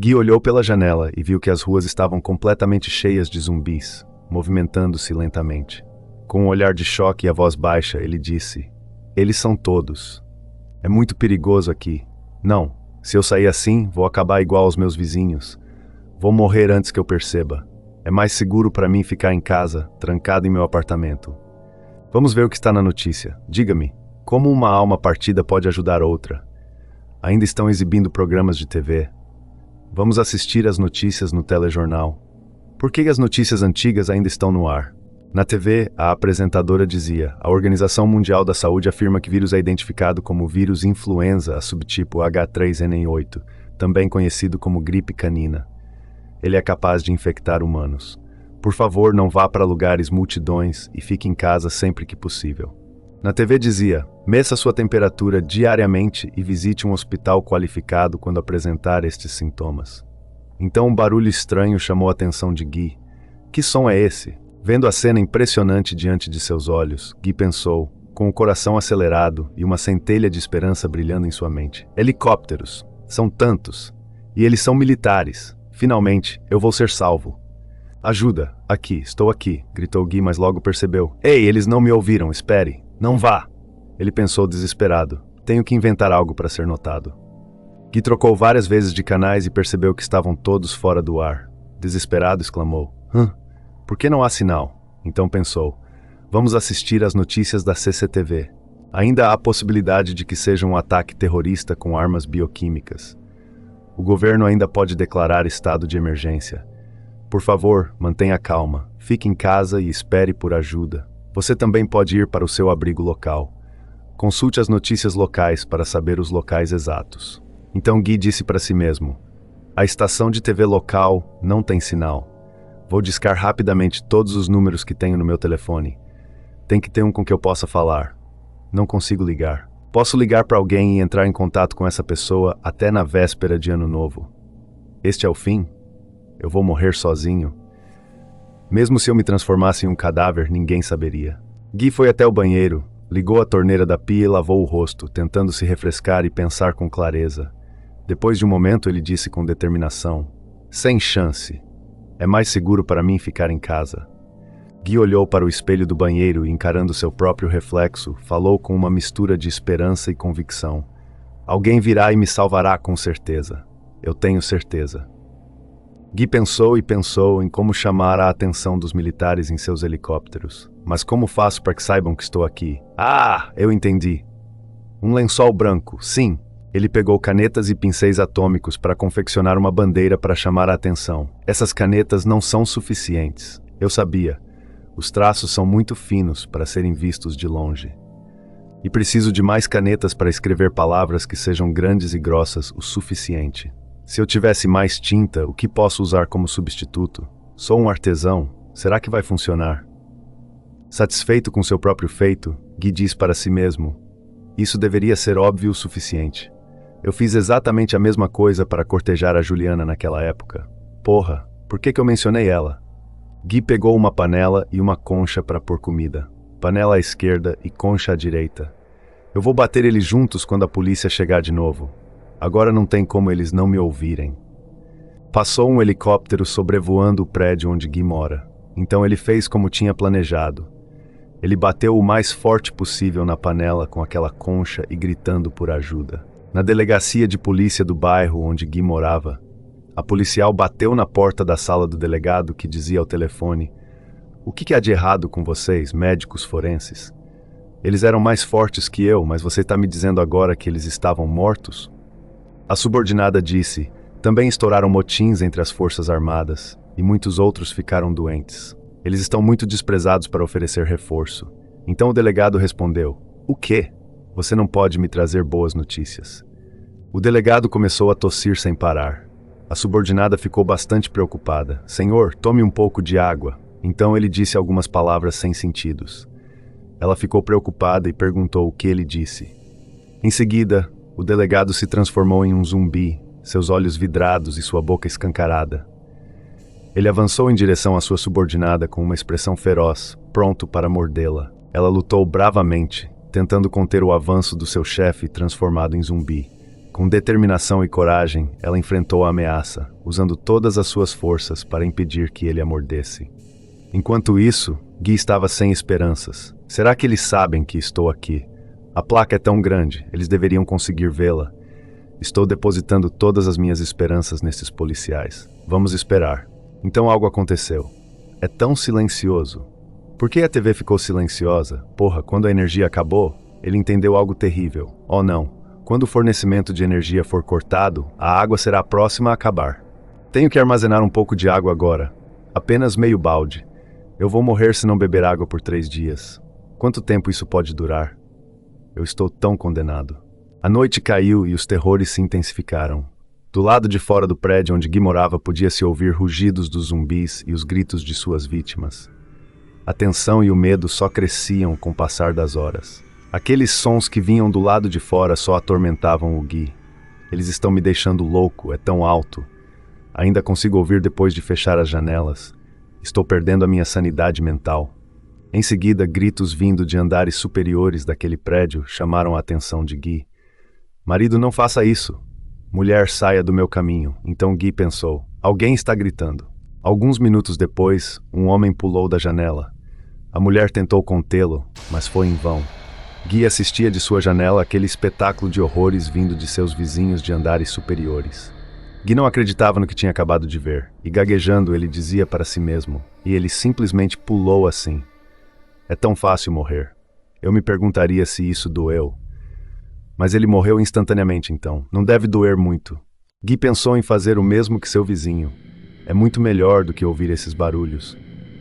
Gui olhou pela janela e viu que as ruas estavam completamente cheias de zumbis, movimentando-se lentamente. Com um olhar de choque e a voz baixa, ele disse: "Eles são todos. É muito perigoso aqui. Não, se eu sair assim, vou acabar igual aos meus vizinhos. Vou morrer antes que eu perceba. É mais seguro para mim ficar em casa, trancado em meu apartamento. Vamos ver o que está na notícia. Diga-me, como uma alma partida pode ajudar outra? Ainda estão exibindo programas de TV. Vamos assistir às notícias no telejornal. Por que as notícias antigas ainda estão no ar?" Na TV, a apresentadora dizia: "A Organização Mundial da Saúde afirma que o vírus é identificado como vírus influenza, a subtipo H3N8, também conhecido como gripe canina. Ele é capaz de infectar humanos. Por favor, não vá para lugares multidões e fique em casa sempre que possível." Na TV dizia: "Meça sua temperatura diariamente e visite um hospital qualificado quando apresentar estes sintomas." Então um barulho estranho chamou a atenção de Gui. Que som é esse? Vendo a cena impressionante diante de seus olhos, Gui pensou, com o coração acelerado e uma centelha de esperança brilhando em sua mente. Helicópteros. São tantos. E eles são militares. Finalmente, eu vou ser salvo. "Ajuda! Aqui, estou aqui!" gritou Gui, mas logo percebeu. "Ei, eles não me ouviram, espere! Não vá!" Ele pensou desesperado. "Tenho que inventar algo para ser notado." Gui trocou várias vezes de canais e percebeu que estavam todos fora do ar. Desesperado, exclamou: Por que não há sinal?" Então pensou: "Vamos assistir às notícias da CCTV. Ainda há possibilidade de que seja um ataque terrorista com armas bioquímicas. O governo ainda pode declarar estado de emergência. Por favor, mantenha calma. Fique em casa e espere por ajuda. Você também pode ir para o seu abrigo local. Consulte as notícias locais para saber os locais exatos." Então Gui disse para si mesmo: "A estação de TV local não tem sinal. Vou discar rapidamente todos os números que tenho no meu telefone. Tem que ter um com que eu possa falar. Não consigo ligar. Posso ligar para alguém e entrar em contato com essa pessoa até na véspera de Ano Novo. Este é o fim? Eu vou morrer sozinho? Mesmo se eu me transformasse em um cadáver, ninguém saberia." Gui foi até o banheiro, ligou a torneira da pia e lavou o rosto, tentando se refrescar e pensar com clareza. Depois de um momento, ele disse com determinação: "Sem chance. É mais seguro para mim ficar em casa." Gui olhou para o espelho do banheiro e, encarando seu próprio reflexo, falou com uma mistura de esperança e convicção: "Alguém virá e me salvará com certeza. Eu tenho certeza." Gui pensou e pensou em como chamar a atenção dos militares em seus helicópteros. "Mas como faço para que saibam que estou aqui?" "Ah, eu entendi. Um lençol branco, sim." Ele pegou canetas e pincéis atômicos para confeccionar uma bandeira para chamar a atenção. "Essas canetas não são suficientes. Eu sabia. Os traços são muito finos para serem vistos de longe. E preciso de mais canetas para escrever palavras que sejam grandes e grossas o suficiente. Se eu tivesse mais tinta, o que posso usar como substituto? Sou um artesão. Será que vai funcionar?" Satisfeito com seu próprio feito, Gui diz para si mesmo: "Isso deveria ser óbvio o suficiente. Eu fiz exatamente a mesma coisa para cortejar a Juliana naquela época. Porra, por que eu mencionei ela?" Gui pegou uma panela e uma concha para pôr comida. Panela à esquerda e concha à direita. "Eu vou bater eles juntos quando a polícia chegar de novo. Agora não tem como eles não me ouvirem." Passou um helicóptero sobrevoando o prédio onde Gui mora. Então ele fez como tinha planejado. Ele bateu o mais forte possível na panela com aquela concha e gritando por ajuda. Na delegacia de polícia do bairro onde Gui morava, a policial bateu na porta da sala do delegado, que dizia ao telefone: "O que há de errado com vocês, médicos forenses? Eles eram mais fortes que eu, mas você está me dizendo agora que eles estavam mortos?" A subordinada disse: "Também estouraram motins entre as forças armadas, e muitos outros ficaram doentes. Eles estão muito desprezados para oferecer reforço." Então o delegado respondeu: "O quê? Você não pode me trazer boas notícias." O delegado começou a tossir sem parar. A subordinada ficou bastante preocupada. "Senhor, tome um pouco de água." Então ele disse algumas palavras sem sentidos. Ela ficou preocupada e perguntou o que ele disse. Em seguida, o delegado se transformou em um zumbi, seus olhos vidrados e sua boca escancarada. Ele avançou em direção à sua subordinada com uma expressão feroz, pronto para mordê-la. Ela lutou bravamente, tentando conter o avanço do seu chefe transformado em zumbi. Com determinação e coragem, ela enfrentou a ameaça, usando todas as suas forças para impedir que ele a mordesse. Enquanto isso, Guy estava sem esperanças. Será que eles sabem que estou aqui? A placa é tão grande, eles deveriam conseguir vê-la. Estou depositando todas as minhas esperanças nesses policiais. Vamos esperar. Então algo aconteceu. É tão silencioso. Por que a TV ficou silenciosa? Porra, quando a energia acabou, ele entendeu algo terrível. Oh não. Quando o fornecimento de energia for cortado, a água será a próxima a acabar. Tenho que armazenar um pouco de água agora. Apenas meio balde. Eu vou morrer se não beber água por 3 dias. Quanto tempo isso pode durar? Eu estou tão condenado. A noite caiu e os terrores se intensificaram. Do lado de fora do prédio onde Guy morava podia-se ouvir rugidos dos zumbis e os gritos de suas vítimas. A tensão e o medo só cresciam com o passar das horas. Aqueles sons que vinham do lado de fora só atormentavam o Guy. Eles estão me deixando louco, é tão alto. Ainda consigo ouvir depois de fechar as janelas. Estou perdendo a minha sanidade mental. Em seguida, gritos vindo de andares superiores daquele prédio chamaram a atenção de Guy. Marido, não faça isso. Mulher, saia do meu caminho. Então Guy pensou, alguém está gritando. Alguns minutos depois, um homem pulou da janela. A mulher tentou contê-lo, mas foi em vão. Guy assistia de sua janela aquele espetáculo de horrores vindo de seus vizinhos de andares superiores. Guy não acreditava no que tinha acabado de ver, e gaguejando ele dizia para si mesmo, e ele simplesmente pulou assim. É tão fácil morrer. Eu me perguntaria se isso doeu. Mas ele morreu instantaneamente então, não deve doer muito. Guy pensou em fazer o mesmo que seu vizinho. É muito melhor do que ouvir esses barulhos.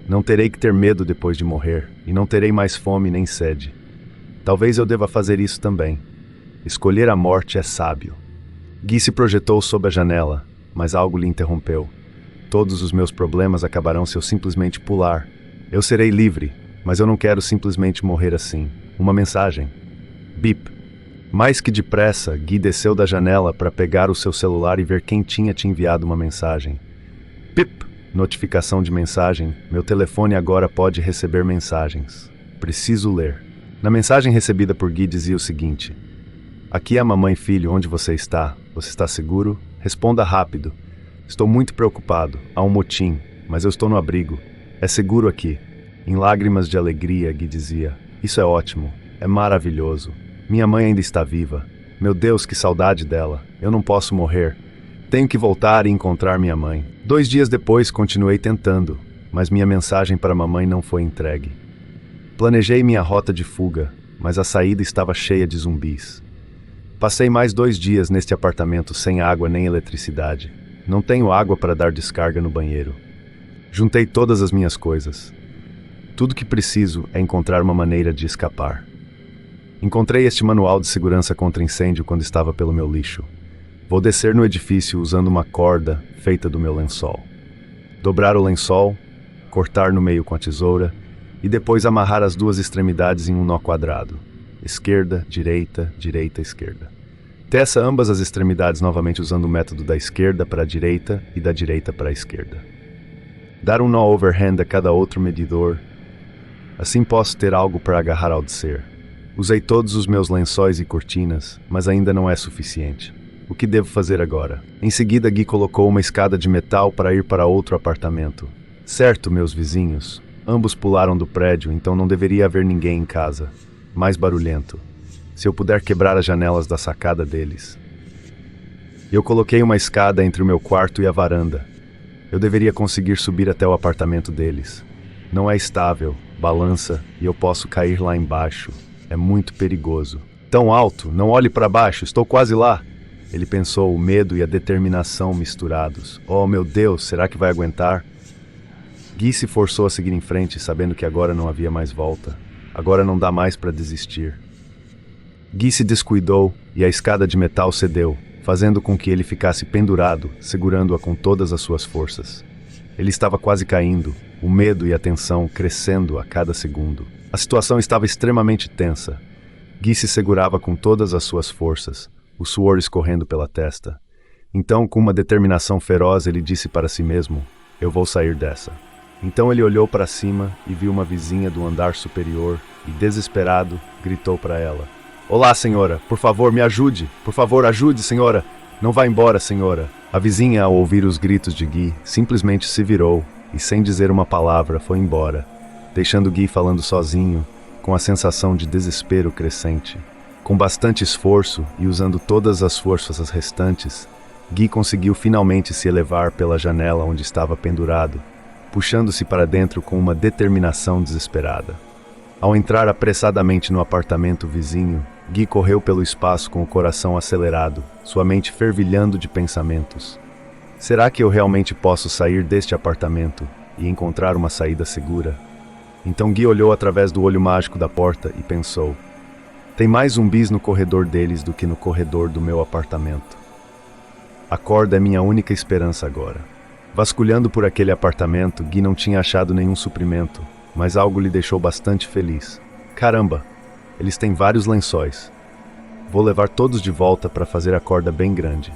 Não terei que ter medo depois de morrer, e não terei mais fome nem sede. Talvez eu deva fazer isso também. Escolher a morte é sábio. Guy se projetou sob a janela, mas algo lhe interrompeu. Todos os meus problemas acabarão se eu simplesmente pular. Eu serei livre, mas eu não quero simplesmente morrer assim. Uma mensagem. Bip. Mais que depressa, Guy desceu da janela para pegar o seu celular e ver quem tinha te enviado uma mensagem. Pip! Notificação de mensagem. Meu telefone agora pode receber mensagens. Preciso ler. Na mensagem recebida por Guy dizia o seguinte: aqui é a mamãe, filho, onde você está? Você está seguro? Responda rápido. Estou muito preocupado. Há um motim, mas eu estou no abrigo. É seguro aqui. Em lágrimas de alegria, Guy dizia: isso é ótimo. É maravilhoso. Minha mãe ainda está viva. Meu Deus, que saudade dela. Eu não posso morrer. Tenho que voltar e encontrar minha mãe. 2 dias depois, continuei tentando, mas minha mensagem para a mamãe não foi entregue. Planejei minha rota de fuga, mas a saída estava cheia de zumbis. Passei mais 2 dias neste apartamento sem água nem eletricidade. Não tenho água para dar descarga no banheiro. Juntei todas as minhas coisas. Tudo que preciso é encontrar uma maneira de escapar. Encontrei este manual de segurança contra incêndio quando estava pelo meu lixo. Vou descer no edifício usando uma corda feita do meu lençol. Dobrar o lençol, cortar no meio com a tesoura e depois amarrar as 2 extremidades em um nó quadrado. Esquerda, direita, direita, esquerda. Teça ambas as extremidades novamente usando o método da esquerda para a direita e da direita para a esquerda. Dar um nó overhand a cada outro medidor. Assim posso ter algo para agarrar ao descer. Usei todos os meus lençóis e cortinas, mas ainda não é suficiente. O que devo fazer agora? Em seguida, Guy colocou uma escada de metal para ir para outro apartamento. Certo, meus vizinhos. Ambos pularam do prédio, então não deveria haver ninguém em casa. Mais barulhento. Se eu puder quebrar as janelas da sacada deles. Eu coloquei uma escada entre o meu quarto e a varanda. Eu deveria conseguir subir até o apartamento deles. Não é estável, balança e eu posso cair lá embaixo. É muito perigoso. Tão alto, não olhe para baixo, estou quase lá. Ele pensou, o medo e a determinação misturados. Oh, meu Deus, será que vai aguentar? Guy se forçou a seguir em frente, sabendo que agora não havia mais volta. Agora não dá mais para desistir. Guy se descuidou e a escada de metal cedeu, fazendo com que ele ficasse pendurado, segurando-a com todas as suas forças. Ele estava quase caindo, o medo e a tensão crescendo a cada segundo. A situação estava extremamente tensa. Guy se segurava com todas as suas forças, o suor escorrendo pela testa. Então, com uma determinação feroz, ele disse para si mesmo: eu vou sair dessa. Então ele olhou para cima e viu uma vizinha do andar superior e, desesperado, gritou para ela: Olá, senhora. Por favor, me ajude. Por favor, ajude, senhora. Não vá embora, senhora. A vizinha, ao ouvir os gritos de Gui, simplesmente se virou e, sem dizer uma palavra, foi embora, deixando Gui falando sozinho, com a sensação de desespero crescente. Com bastante esforço e usando todas as forças restantes, Gui conseguiu finalmente se elevar pela janela onde estava pendurado, puxando-se para dentro com uma determinação desesperada. Ao entrar apressadamente no apartamento vizinho, Gui correu pelo espaço com o coração acelerado, sua mente fervilhando de pensamentos. Será que eu realmente posso sair deste apartamento e encontrar uma saída segura? Então Gui olhou através do olho mágico da porta e pensou: tem mais zumbis no corredor deles do que no corredor do meu apartamento. A corda é minha única esperança agora. Vasculhando por aquele apartamento, Gui não tinha achado nenhum suprimento, mas algo lhe deixou bastante feliz. Caramba! Eles têm vários lençóis. Vou levar todos de volta para fazer a corda bem grande.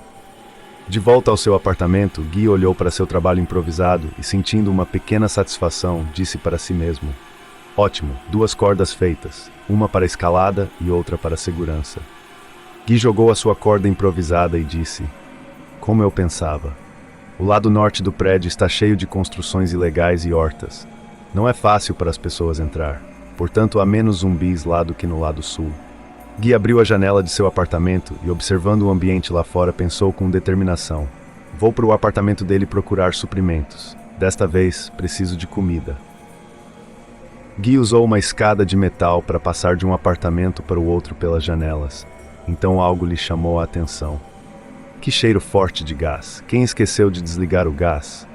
De volta ao seu apartamento, Gui olhou para seu trabalho improvisado e, sentindo uma pequena satisfação, disse para si mesmo: ótimo, 2 cordas feitas, uma para escalada e outra para segurança. Gui jogou a sua corda improvisada e disse: como eu pensava. O lado norte do prédio está cheio de construções ilegais e hortas. Não é fácil para as pessoas entrar. Portanto, há menos zumbis lá do que no lado sul. Gui abriu a janela de seu apartamento e, observando o ambiente lá fora, pensou com determinação: vou para o apartamento dele procurar suprimentos. Desta vez, preciso de comida. Gui usou uma escada de metal para passar de um apartamento para o outro pelas janelas. Então algo lhe chamou a atenção. Que cheiro forte de gás! Quem esqueceu de desligar o gás?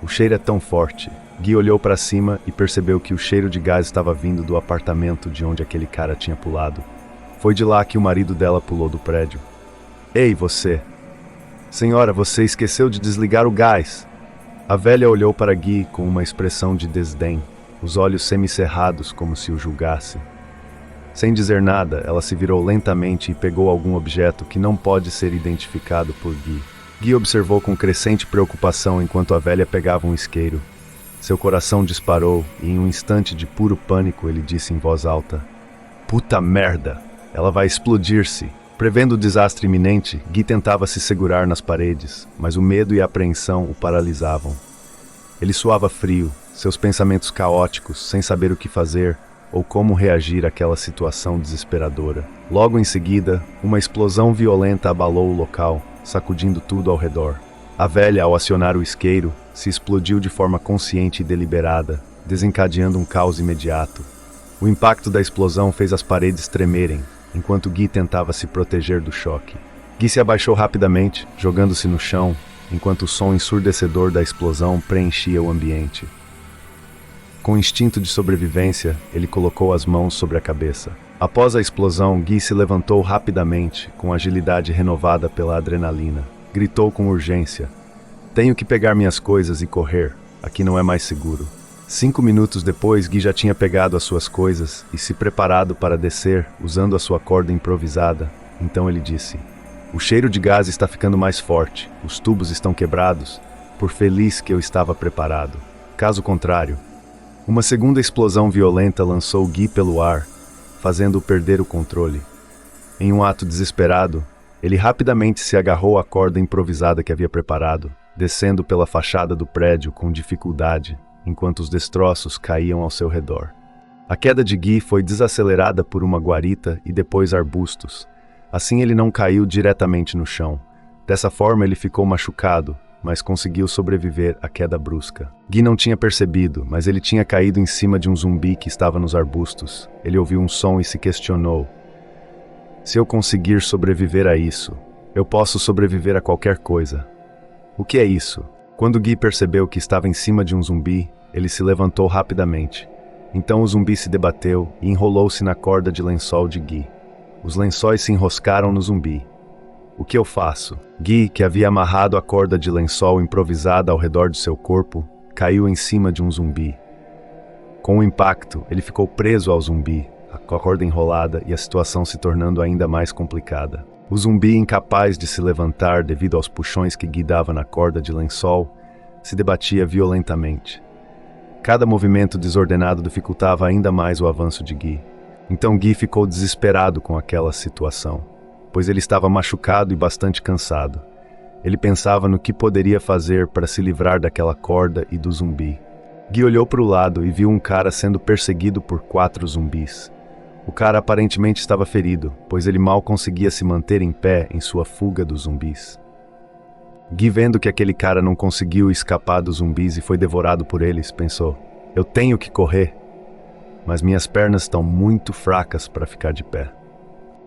O cheiro é tão forte. Gui olhou para cima e percebeu que o cheiro de gás estava vindo do apartamento de onde aquele cara tinha pulado. Foi de lá que o marido dela pulou do prédio. Ei, você! Senhora, você esqueceu de desligar o gás! A velha olhou para Gui com uma expressão de desdém, os olhos semicerrados como se o julgasse. Sem dizer nada, ela se virou lentamente e pegou algum objeto que não pode ser identificado por Gui. Gui observou com crescente preocupação enquanto a velha pegava um isqueiro. Seu coração disparou e, em um instante de puro pânico, ele disse em voz alta: puta merda! Ela vai explodir-se! Prevendo o desastre iminente, Gui tentava se segurar nas paredes, mas o medo e a apreensão o paralisavam. Ele suava frio, seus pensamentos caóticos, sem saber o que fazer ou como reagir àquela situação desesperadora. Logo em seguida, uma explosão violenta abalou o local, sacudindo tudo ao redor. A velha, ao acionar o isqueiro, se explodiu de forma consciente e deliberada, desencadeando um caos imediato. O impacto da explosão fez as paredes tremerem, enquanto Gui tentava se proteger do choque. Gui se abaixou rapidamente, jogando-se no chão, enquanto o som ensurdecedor da explosão preenchia o ambiente. Com instinto de sobrevivência, ele colocou as mãos sobre a cabeça. Após a explosão, Gui se levantou rapidamente, com agilidade renovada pela adrenalina. Gritou com urgência: tenho que pegar minhas coisas e correr, aqui não é mais seguro. 5 minutos depois, Gui já tinha pegado as suas coisas e se preparado para descer, usando a sua corda improvisada. Então ele disse: o cheiro de gás está ficando mais forte, os tubos estão quebrados, por feliz que eu estava preparado. Caso contrário, uma segunda explosão violenta lançou Gui pelo ar, fazendo-o perder o controle. Em um ato desesperado, ele rapidamente se agarrou à corda improvisada que havia preparado, descendo pela fachada do prédio com dificuldade, enquanto os destroços caíam ao seu redor. A queda de Gui foi desacelerada por uma guarita e depois arbustos. Assim ele não caiu diretamente no chão. Dessa forma ele ficou machucado, mas conseguiu sobreviver à queda brusca. Gui não tinha percebido, mas ele tinha caído em cima de um zumbi que estava nos arbustos. Ele ouviu um som e se questionou: se eu conseguir sobreviver a isso, eu posso sobreviver a qualquer coisa. O que é isso? Quando Gui percebeu que estava em cima de um zumbi, ele se levantou rapidamente. Então o zumbi se debateu e enrolou-se na corda de lençol de Gui. Os lençóis se enroscaram no zumbi. O que eu faço? Gui, que havia amarrado a corda de lençol improvisada ao redor de seu corpo, caiu em cima de um zumbi. Com o impacto, ele ficou preso ao zumbi, a corda enrolada e a situação se tornando ainda mais complicada. O zumbi, incapaz de se levantar devido aos puxões que Gui dava na corda de lençol, se debatia violentamente. Cada movimento desordenado dificultava ainda mais o avanço de Gui. Então Gui ficou desesperado com aquela situação, pois ele estava machucado e bastante cansado. Ele pensava no que poderia fazer para se livrar daquela corda e do zumbi. Gui olhou para o lado e viu um cara sendo perseguido por 4 zumbis. O cara aparentemente estava ferido, pois ele mal conseguia se manter em pé em sua fuga dos zumbis. Gui, vendo que aquele cara não conseguiu escapar dos zumbis e foi devorado por eles, pensou: eu tenho que correr, mas minhas pernas estão muito fracas para ficar de pé.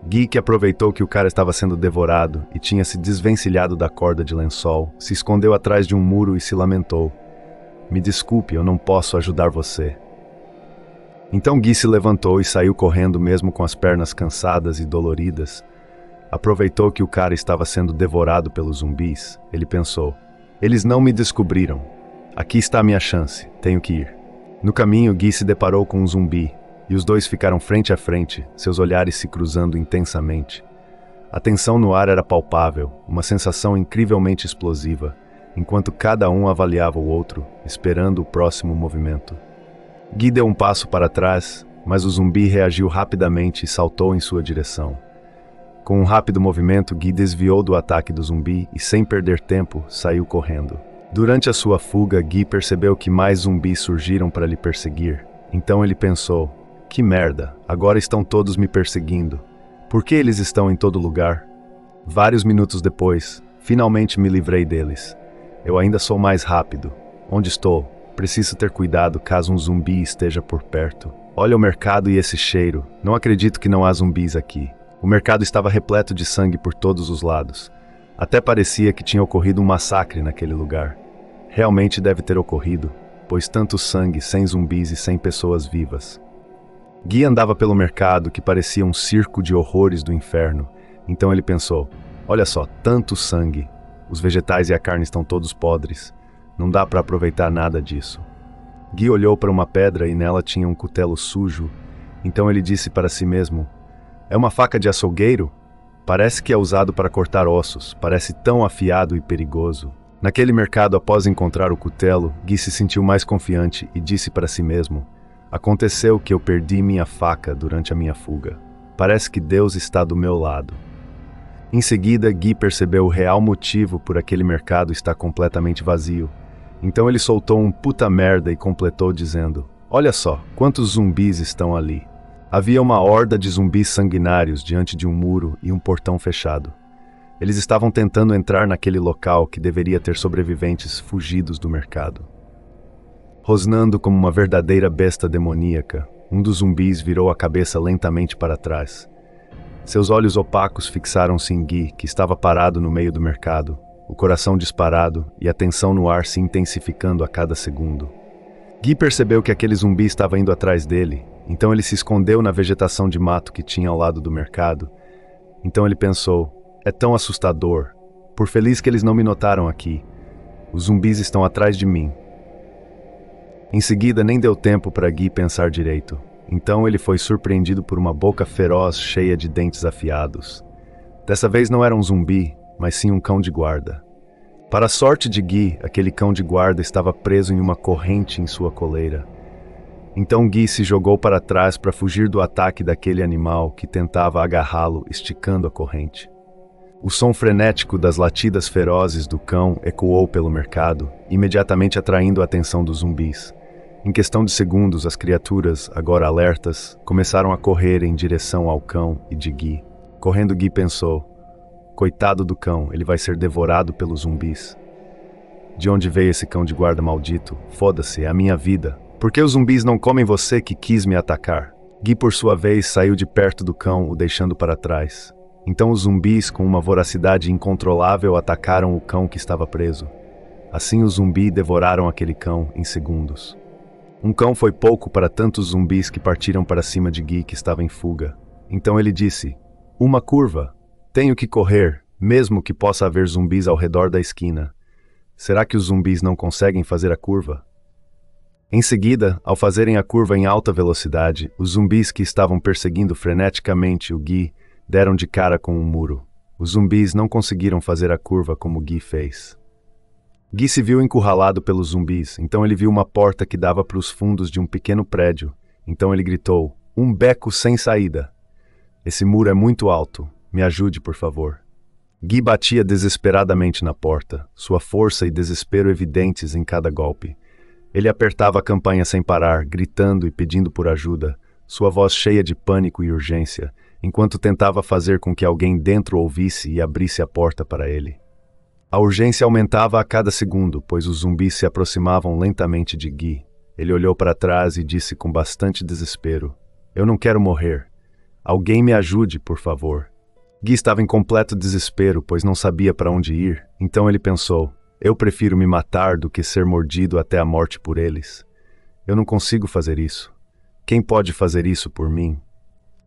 Gui, que aproveitou que o cara estava sendo devorado e tinha se desvencilhado da corda de lençol, se escondeu atrás de um muro e se lamentou: me desculpe, eu não posso ajudar você. Então Gui se levantou e saiu correndo mesmo com as pernas cansadas e doloridas. Aproveitou que o cara estava sendo devorado pelos zumbis. Ele pensou: eles não me descobriram. Aqui está a minha chance, tenho que ir. No caminho, Gui se deparou com um zumbi, e os dois ficaram frente a frente, seus olhares se cruzando intensamente. A tensão no ar era palpável, uma sensação incrivelmente explosiva, enquanto cada um avaliava o outro, esperando o próximo movimento. Gui deu um passo para trás, mas o zumbi reagiu rapidamente e saltou em sua direção. Com um rápido movimento, Gui desviou do ataque do zumbi e, sem perder tempo, saiu correndo. Durante a sua fuga, Gui percebeu que mais zumbis surgiram para lhe perseguir. Então ele pensou: que merda, agora estão todos me perseguindo. Por que eles estão em todo lugar? Vários minutos depois, finalmente me livrei deles. Eu ainda sou mais rápido. Onde estou? Preciso ter cuidado caso um zumbi esteja por perto. Olha o mercado e esse cheiro. Não acredito que não há zumbis aqui. O mercado estava repleto de sangue por todos os lados. Até parecia que tinha ocorrido um massacre naquele lugar. Realmente deve ter ocorrido, pois tanto sangue, sem zumbis e sem pessoas vivas. Gui andava pelo mercado que parecia um circo de horrores do inferno. Então ele pensou: olha só, tanto sangue. Os vegetais e a carne estão todos podres. Não dá para aproveitar nada disso. Gui olhou para uma pedra e nela tinha um cutelo sujo. Então ele disse para si mesmo: é uma faca de açougueiro? Parece que é usado para cortar ossos, parece tão afiado e perigoso. Naquele mercado, após encontrar o cutelo, Gui se sentiu mais confiante e disse para si mesmo: aconteceu que eu perdi minha faca durante a minha fuga. Parece que Deus está do meu lado. Em seguida, Gui percebeu o real motivo por aquele mercado estar completamente vazio. Então ele soltou um puta merda e completou dizendo: olha só, quantos zumbis estão ali. Havia uma horda de zumbis sanguinários diante de um muro e um portão fechado. Eles estavam tentando entrar naquele local que deveria ter sobreviventes fugidos do mercado. Rosnando como uma verdadeira besta demoníaca, um dos zumbis virou a cabeça lentamente para trás. Seus olhos opacos fixaram-se em Gui, que estava parado no meio do mercado, o coração disparado e a tensão no ar se intensificando a cada segundo. Gui percebeu que aquele zumbi estava indo atrás dele, então ele se escondeu na vegetação de mato que tinha ao lado do mercado. Então ele pensou: é tão assustador. Por feliz que eles não me notaram aqui. Os zumbis estão atrás de mim. Em seguida, nem deu tempo para Gui pensar direito. Então ele foi surpreendido por uma boca feroz cheia de dentes afiados. Dessa vez não era um zumbi, mas sim um cão de guarda. Para a sorte de Gui, aquele cão de guarda estava preso em uma corrente em sua coleira. Então Gui se jogou para trás para fugir do ataque daquele animal que tentava agarrá-lo, esticando a corrente. O som frenético das latidas ferozes do cão ecoou pelo mercado, imediatamente atraindo a atenção dos zumbis. Em questão de segundos, as criaturas, agora alertas, começaram a correr em direção ao cão e de Gui. Correndo, Gui pensou: coitado do cão, ele vai ser devorado pelos zumbis. De onde veio esse cão de guarda maldito? Foda-se, é a minha vida. Por que os zumbis não comem você que quis me atacar? Gui, por sua vez, saiu de perto do cão, o deixando para trás. Então os zumbis, com uma voracidade incontrolável, atacaram o cão que estava preso. Assim os zumbis devoraram aquele cão em segundos. Um cão foi pouco para tantos zumbis que partiram para cima de Gui, que estava em fuga. Então ele disse: uma curva. Tenho que correr, mesmo que possa haver zumbis ao redor da esquina. Será que os zumbis não conseguem fazer a curva? Em seguida, ao fazerem a curva em alta velocidade, os zumbis que estavam perseguindo freneticamente o Gui deram de cara com um muro. Os zumbis não conseguiram fazer a curva como Gui fez. Gui se viu encurralado pelos zumbis, então ele viu uma porta que dava para os fundos de um pequeno prédio. Então ele gritou: Um beco sem saída. Esse muro é muito alto. Me ajude, por favor. Gui batia desesperadamente na porta, sua força e desespero evidentes em cada golpe. Ele apertava a campainha sem parar, gritando e pedindo por ajuda, sua voz cheia de pânico e urgência, enquanto tentava fazer com que alguém dentro ouvisse e abrisse a porta para ele. A urgência aumentava a cada segundo, pois os zumbis se aproximavam lentamente de Gui. Ele olhou para trás e disse com bastante desespero: "Eu não quero morrer. Alguém me ajude, por favor." Gui estava em completo desespero, pois não sabia para onde ir, então ele pensou: "Eu prefiro me matar do que ser mordido até a morte por eles. Eu não consigo fazer isso. Quem pode fazer isso por mim?"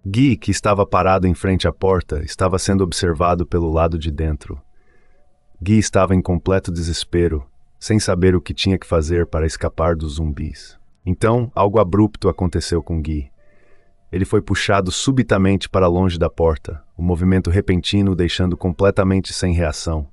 Gui, que estava parado em frente à porta, estava sendo observado pelo lado de dentro. Gui estava em completo desespero, sem saber o que tinha que fazer para escapar dos zumbis. Então, algo abrupto aconteceu com Gui. Ele foi puxado subitamente para longe da porta, o movimento repentino o deixando completamente sem reação.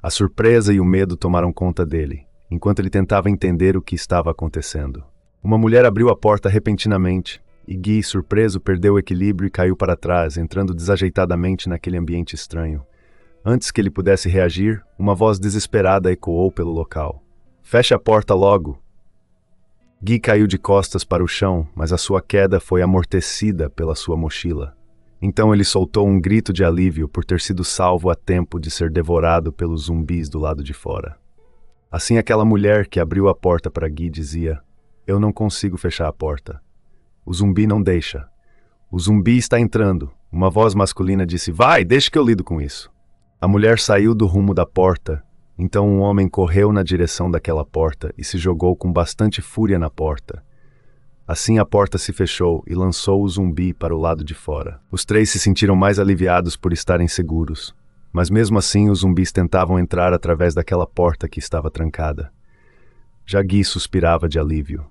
A surpresa e o medo tomaram conta dele, enquanto ele tentava entender o que estava acontecendo. Uma mulher abriu a porta repentinamente, e Gui, surpreso, perdeu o equilíbrio e caiu para trás, entrando desajeitadamente naquele ambiente estranho. Antes que ele pudesse reagir, uma voz desesperada ecoou pelo local: "Feche a porta logo!" Gui caiu de costas para o chão, mas a sua queda foi amortecida pela sua mochila. Então ele soltou um grito de alívio por ter sido salvo a tempo de ser devorado pelos zumbis do lado de fora. Assim, aquela mulher que abriu a porta para Gui dizia: "Eu não consigo fechar a porta. O zumbi não deixa. O zumbi está entrando." Uma voz masculina disse: "Vai, deixe que eu lido com isso." A mulher saiu do rumo da porta, então um homem correu na direção daquela porta e se jogou com bastante fúria na porta. Assim a porta se fechou e lançou o zumbi para o lado de fora. Os três se sentiram mais aliviados por estarem seguros, mas mesmo assim os zumbis tentavam entrar através daquela porta que estava trancada. Já Gui suspirava de alívio.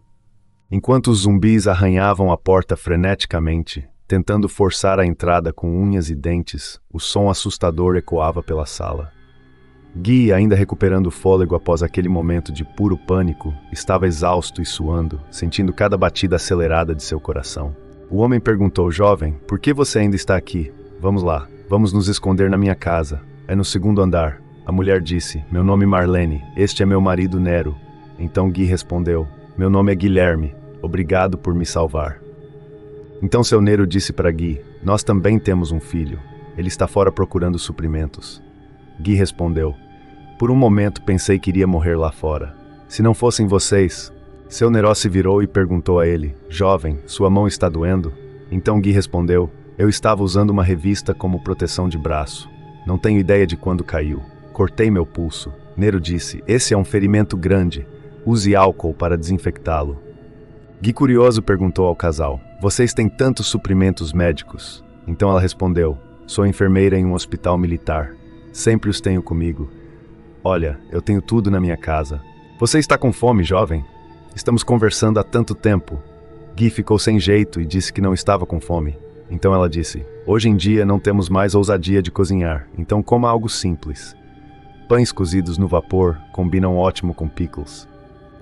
Enquanto os zumbis arranhavam a porta freneticamente, tentando forçar a entrada com unhas e dentes, o som assustador ecoava pela sala. Gui, ainda recuperando o fôlego após aquele momento de puro pânico, estava exausto e suando, sentindo cada batida acelerada de seu coração. O homem perguntou: "Jovem, por que você ainda está aqui? Vamos lá, vamos nos esconder na minha casa. É no segundo andar." A mulher disse: "Meu nome é Marlene, este é meu marido Nero." Então Gui respondeu: "Meu nome é Guilherme, obrigado por me salvar." Então seu Nero disse para Gui: "Nós também temos um filho. Ele está fora procurando suprimentos." Gui respondeu: "Por um momento pensei que iria morrer lá fora. Se não fossem vocês..." Seu Nero se virou e perguntou a ele: "Jovem, sua mão está doendo?" Então Gui respondeu: "Eu estava usando uma revista como proteção de braço. Não tenho ideia de quando caiu. Cortei meu pulso." Nero disse: "Esse é um ferimento grande. Use álcool para desinfectá-lo." Gui, curioso, perguntou ao casal: "Vocês têm tantos suprimentos médicos?" Então ela respondeu: "Sou enfermeira em um hospital militar. Sempre os tenho comigo. Olha, eu tenho tudo na minha casa." "Você está com fome, jovem? Estamos conversando há tanto tempo." Gui ficou sem jeito e disse que não estava com fome. Então ela disse: "Hoje em dia não temos mais ousadia de cozinhar, então coma algo simples. Pães cozidos no vapor combinam ótimo com pickles."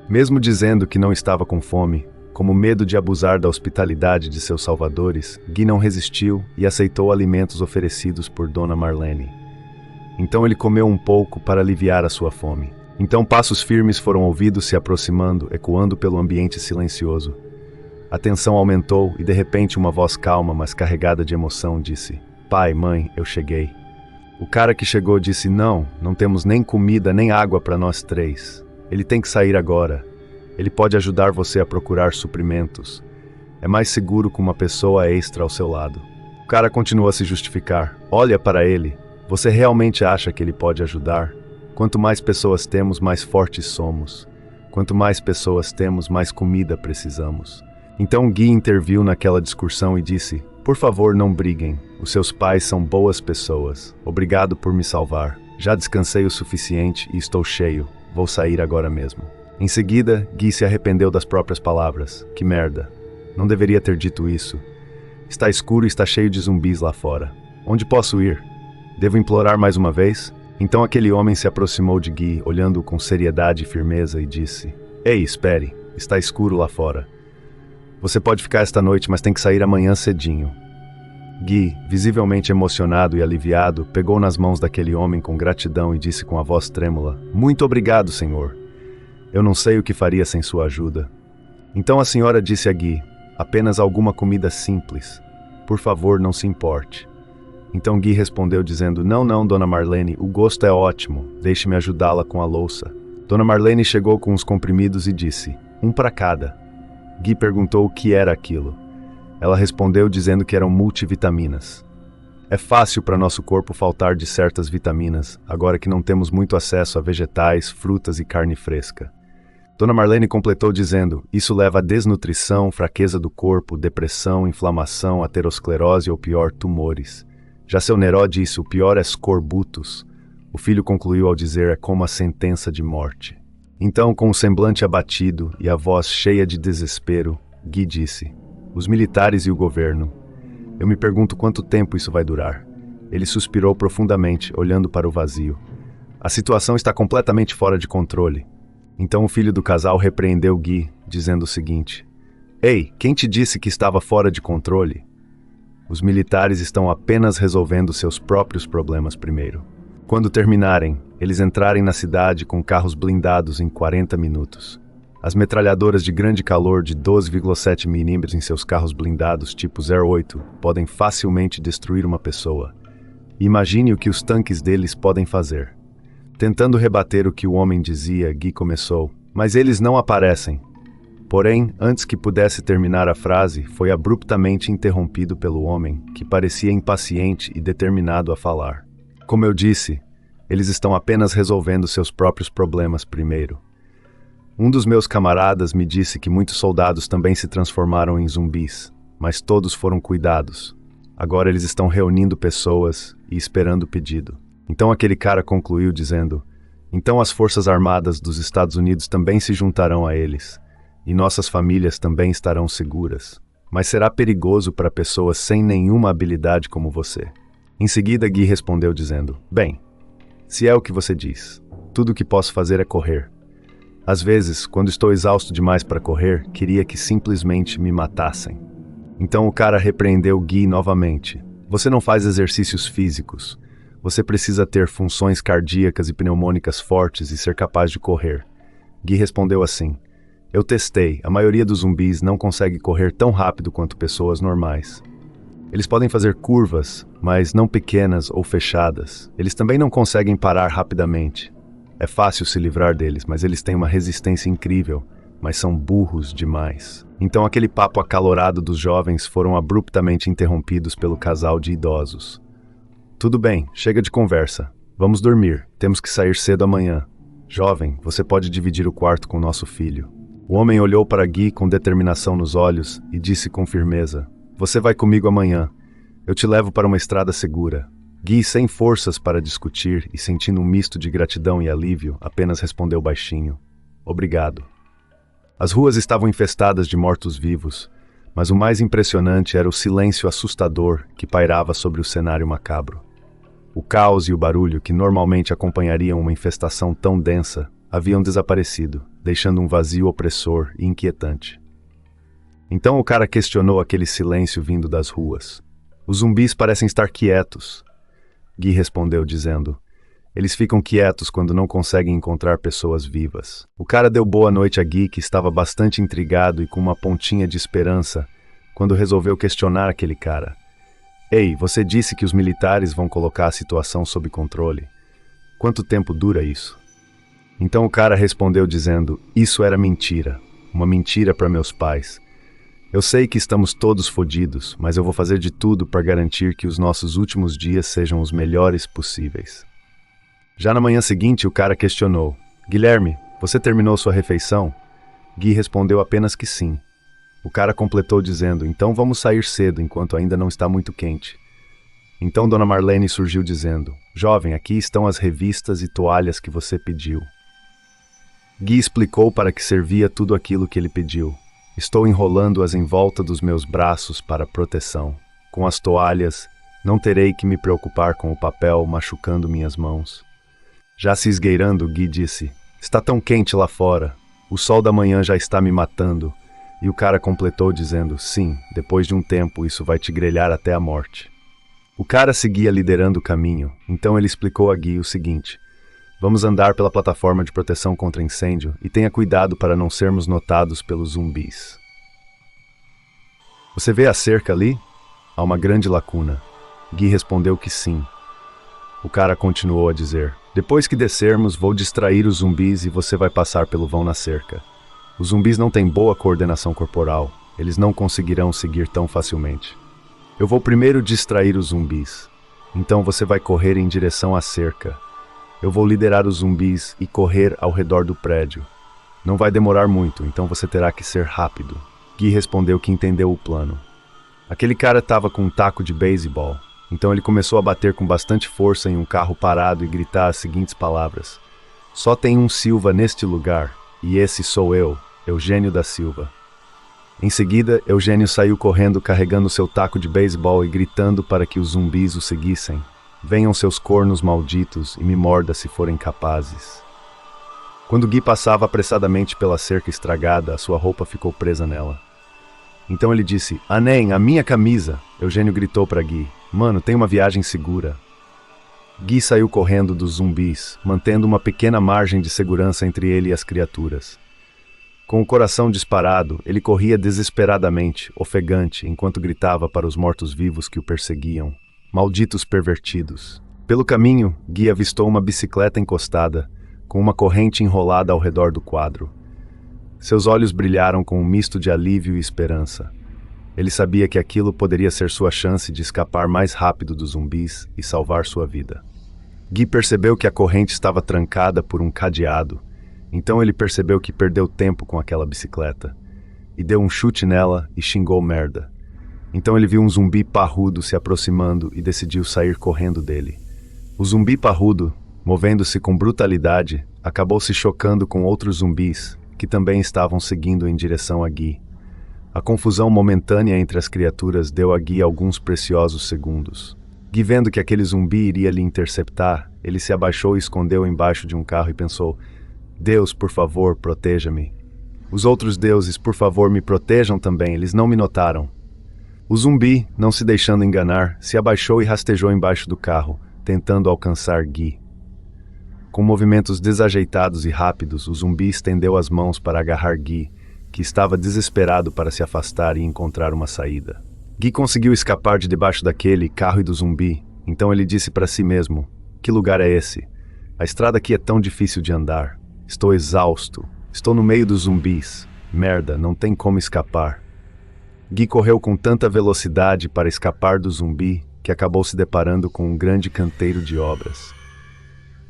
Mesmo dizendo que não estava com fome, como medo de abusar da hospitalidade de seus salvadores, Gui não resistiu e aceitou alimentos oferecidos por Dona Marlene. Então ele comeu um pouco para aliviar a sua fome. Então passos firmes foram ouvidos se aproximando, ecoando pelo ambiente silencioso. A tensão aumentou e de repente uma voz calma, mas carregada de emoção, disse: "Pai, mãe, eu cheguei." O cara que chegou disse: Não temos nem comida nem água para nós três. Ele tem que sair agora. Ele pode ajudar você a procurar suprimentos. É mais seguro com uma pessoa extra ao seu lado." O cara continuou a se justificar: "Olha para ele. Você realmente acha que ele pode ajudar? Quanto mais pessoas temos, mais fortes somos. Quanto mais pessoas temos, mais comida precisamos." Então Gui interviu naquela discussão e disse: "Por favor, não briguem. Os seus pais são boas pessoas. Obrigado por me salvar. Já descansei o suficiente e estou cheio. Vou sair agora mesmo." Em seguida, Gui se arrependeu das próprias palavras. Que merda. Não deveria ter dito isso. Está escuro e está cheio de zumbis lá fora. Onde posso ir? Devo implorar mais uma vez? Então aquele homem se aproximou de Gui, olhando-o com seriedade e firmeza, e disse: "Ei, espere. Está escuro lá fora." Você pode ficar esta noite, mas tem que sair amanhã cedinho. Gui, visivelmente emocionado e aliviado, pegou nas mãos daquele homem com gratidão e disse com a voz trêmula: Muito obrigado, senhor. Eu não sei o que faria sem sua ajuda. Então a senhora disse a Gui: apenas alguma comida simples. Por favor, não se importe. Então Gui respondeu dizendo: Não, dona Marlene, o gosto é ótimo. Deixe-me ajudá-la com a louça. Dona Marlene chegou com os comprimidos e disse: Um para cada. Gui perguntou o que era aquilo. Ela respondeu dizendo que eram multivitaminas. É fácil para nosso corpo faltar de certas vitaminas, agora que não temos muito acesso a vegetais, frutas e carne fresca. Dona Marlene completou dizendo: Isso leva a desnutrição, fraqueza do corpo, depressão, inflamação, aterosclerose ou pior, tumores. Já seu Neró disse: O pior é scorbutus. O filho concluiu ao dizer: É como a sentença de morte. Então, com o semblante abatido e a voz cheia de desespero, Gui disse: Os militares e o governo. Eu me pergunto quanto tempo isso vai durar. Ele suspirou profundamente, olhando para o vazio. A situação está completamente fora de controle. Então o filho do casal repreendeu Gui, dizendo o seguinte: Ei, quem te disse que estava fora de controle? Os militares estão apenas resolvendo seus próprios problemas primeiro. Quando terminarem, eles entrarem na cidade com carros blindados em 40 minutos. As metralhadoras de grande calor de 12,7 mm em seus carros blindados tipo 08 podem facilmente destruir uma pessoa. Imagine o que os tanques deles podem fazer. Tentando rebater o que o homem dizia, Gui começou: Mas eles não aparecem. Porém, antes que pudesse terminar a frase, foi abruptamente interrompido pelo homem, que parecia impaciente e determinado a falar. Como eu disse, eles estão apenas resolvendo seus próprios problemas primeiro. Um dos meus camaradas me disse que muitos soldados também se transformaram em zumbis, mas todos foram cuidados. Agora eles estão reunindo pessoas e esperando o pedido. Então aquele cara concluiu dizendo: Então as Forças Armadas dos Estados Unidos também se juntarão a eles, e nossas famílias também estarão seguras. Mas será perigoso para pessoas sem nenhuma habilidade como você. Em seguida, Gui respondeu dizendo: Bem, se é o que você diz, tudo o que posso fazer é correr. Às vezes, quando estou exausto demais para correr, queria que simplesmente me matassem. Então o cara repreendeu Gui novamente: Você não faz exercícios físicos. Você precisa ter funções cardíacas e pneumônicas fortes e ser capaz de correr. Gui respondeu assim: Eu testei, a maioria dos zumbis não consegue correr tão rápido quanto pessoas normais. Eles podem fazer curvas, mas não pequenas ou fechadas. Eles também não conseguem parar rapidamente. É fácil se livrar deles, mas eles têm uma resistência incrível, mas são burros demais. Então aquele papo acalorado dos jovens foram abruptamente interrompidos pelo casal de idosos. Tudo bem, chega de conversa. Vamos dormir, temos que sair cedo amanhã. Jovem, você pode dividir o quarto com nosso filho. O homem olhou para Gui com determinação nos olhos e disse com firmeza: Você vai comigo amanhã. Eu te levo para uma estrada segura. Gui, sem forças para discutir e sentindo um misto de gratidão e alívio, apenas respondeu baixinho: Obrigado. As ruas estavam infestadas de mortos-vivos, mas o mais impressionante era o silêncio assustador que pairava sobre o cenário macabro. O caos e o barulho que normalmente acompanhariam uma infestação tão densa haviam desaparecido, deixando um vazio opressor e inquietante. Então o cara questionou aquele silêncio vindo das ruas. Os zumbis parecem estar quietos. Gui respondeu dizendo: Eles ficam quietos quando não conseguem encontrar pessoas vivas. O cara deu boa noite a Gui, que estava bastante intrigado e com uma pontinha de esperança, quando resolveu questionar aquele cara. Ei, você disse que os militares vão colocar a situação sob controle. Quanto tempo dura isso? Então o cara respondeu dizendo: Isso era mentira. Uma mentira para meus pais. Eu sei que estamos todos fodidos, mas eu vou fazer de tudo para garantir que os nossos últimos dias sejam os melhores possíveis. Já na manhã seguinte, o cara questionou: Guilherme, você terminou sua refeição? Gui respondeu apenas que sim. O cara completou dizendo: Então vamos sair cedo enquanto ainda não está muito quente. Então Dona Marlene surgiu dizendo: Jovem, aqui estão as revistas e toalhas que você pediu. Gui explicou para que servia tudo aquilo que ele pediu. Estou enrolando-as em volta dos meus braços para proteção. Com as toalhas, não terei que me preocupar com o papel machucando minhas mãos. Já se esgueirando, Gui disse: Está tão quente lá fora. O sol da manhã já está me matando. E o cara completou dizendo, sim, depois de um tempo isso vai te grelhar até a morte. O cara seguia liderando o caminho, então ele explicou a Gui o seguinte: vamos andar pela plataforma de proteção contra incêndio e tenha cuidado para não sermos notados pelos zumbis. Você vê a cerca ali? Há uma grande lacuna. Gui respondeu que sim. O cara continuou a dizer, depois que descermos vou distrair os zumbis e você vai passar pelo vão na cerca. Os zumbis não têm boa coordenação corporal, eles não conseguirão seguir tão facilmente. Eu vou primeiro distrair os zumbis, então você vai correr em direção à cerca. Eu vou liderar os zumbis e correr ao redor do prédio. Não vai demorar muito, então você terá que ser rápido. Gui respondeu que entendeu o plano. Aquele cara estava com um taco de beisebol, então ele começou a bater com bastante força em um carro parado e gritar as seguintes palavras: só tem um Silva neste lugar, e esse sou eu, Eugênio da Silva. Em seguida, Eugênio saiu correndo carregando seu taco de beisebol e gritando para que os zumbis o seguissem. Venham seus cornos malditos e me morda se forem capazes. Quando Gui passava apressadamente pela cerca estragada, a sua roupa ficou presa nela. Então ele disse, Anem, a minha camisa! Eugênio gritou para Gui, mano, tem uma viagem segura. Gui saiu correndo dos zumbis, mantendo uma pequena margem de segurança entre ele e as criaturas. Com o coração disparado, ele corria desesperadamente, ofegante, enquanto gritava para os mortos-vivos que o perseguiam. Malditos pervertidos. Pelo caminho, Gui avistou uma bicicleta encostada, com uma corrente enrolada ao redor do quadro. Seus olhos brilharam com um misto de alívio e esperança. Ele sabia que aquilo poderia ser sua chance de escapar mais rápido dos zumbis e salvar sua vida. Gui percebeu que a corrente estava trancada por um cadeado, então ele percebeu que perdeu tempo com aquela bicicleta, e deu um chute nela e xingou merda. Então ele viu um zumbi parrudo se aproximando e decidiu sair correndo dele. O zumbi parrudo, movendo-se com brutalidade, acabou se chocando com outros zumbis, que também estavam seguindo em direção a Gui. A confusão momentânea entre as criaturas deu a Gui alguns preciosos segundos. Gui, vendo que aquele zumbi iria lhe interceptar, ele se abaixou e escondeu embaixo de um carro e pensou, Deus, por favor, proteja-me. Os outros deuses, por favor, me protejam também, eles não me notaram. O zumbi, não se deixando enganar, se abaixou e rastejou embaixo do carro, tentando alcançar Gui. Com movimentos desajeitados e rápidos, o zumbi estendeu as mãos para agarrar Gui, que estava desesperado para se afastar e encontrar uma saída. Gui conseguiu escapar de debaixo daquele carro e do zumbi, então ele disse para si mesmo, que lugar é esse? A estrada aqui é tão difícil de andar. Estou exausto. Estou no meio dos zumbis. Merda, não tem como escapar. Gui correu com tanta velocidade para escapar do zumbi que acabou se deparando com um grande canteiro de obras.